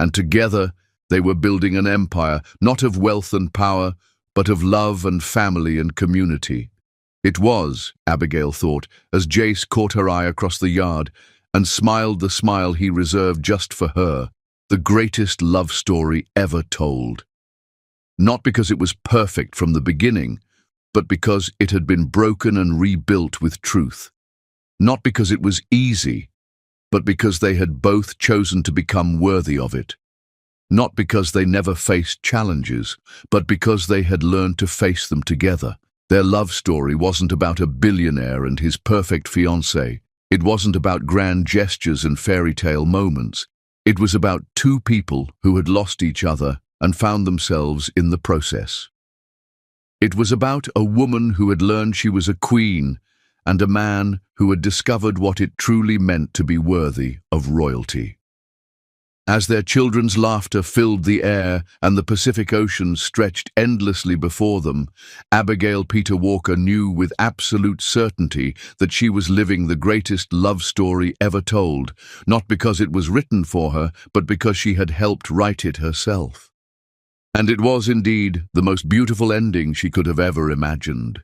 And together, they were building an empire, not of wealth and power, but of love and family and community. It was, Abigail thought, as Jace caught her eye across the yard and smiled the smile he reserved just for her, the greatest love story ever told. Not because it was perfect from the beginning, but because it had been broken and rebuilt with truth. Not because it was easy, but because they had both chosen to become worthy of it. Not because they never faced challenges, but because they had learned to face them together. Their love story wasn't about a billionaire and his perfect fiancé. It wasn't about grand gestures and fairy tale moments. It was about two people who had lost each other and found themselves in the process. It was about a woman who had learned she was a queen and a man who had discovered what it truly meant to be worthy of royalty. As their children's laughter filled the air and the Pacific Ocean stretched endlessly before them, Abigail Peter Walker knew with absolute certainty that she was living the greatest love story ever told, not because it was written for her, but because she had helped write it herself. And it was indeed the most beautiful ending she could have ever imagined.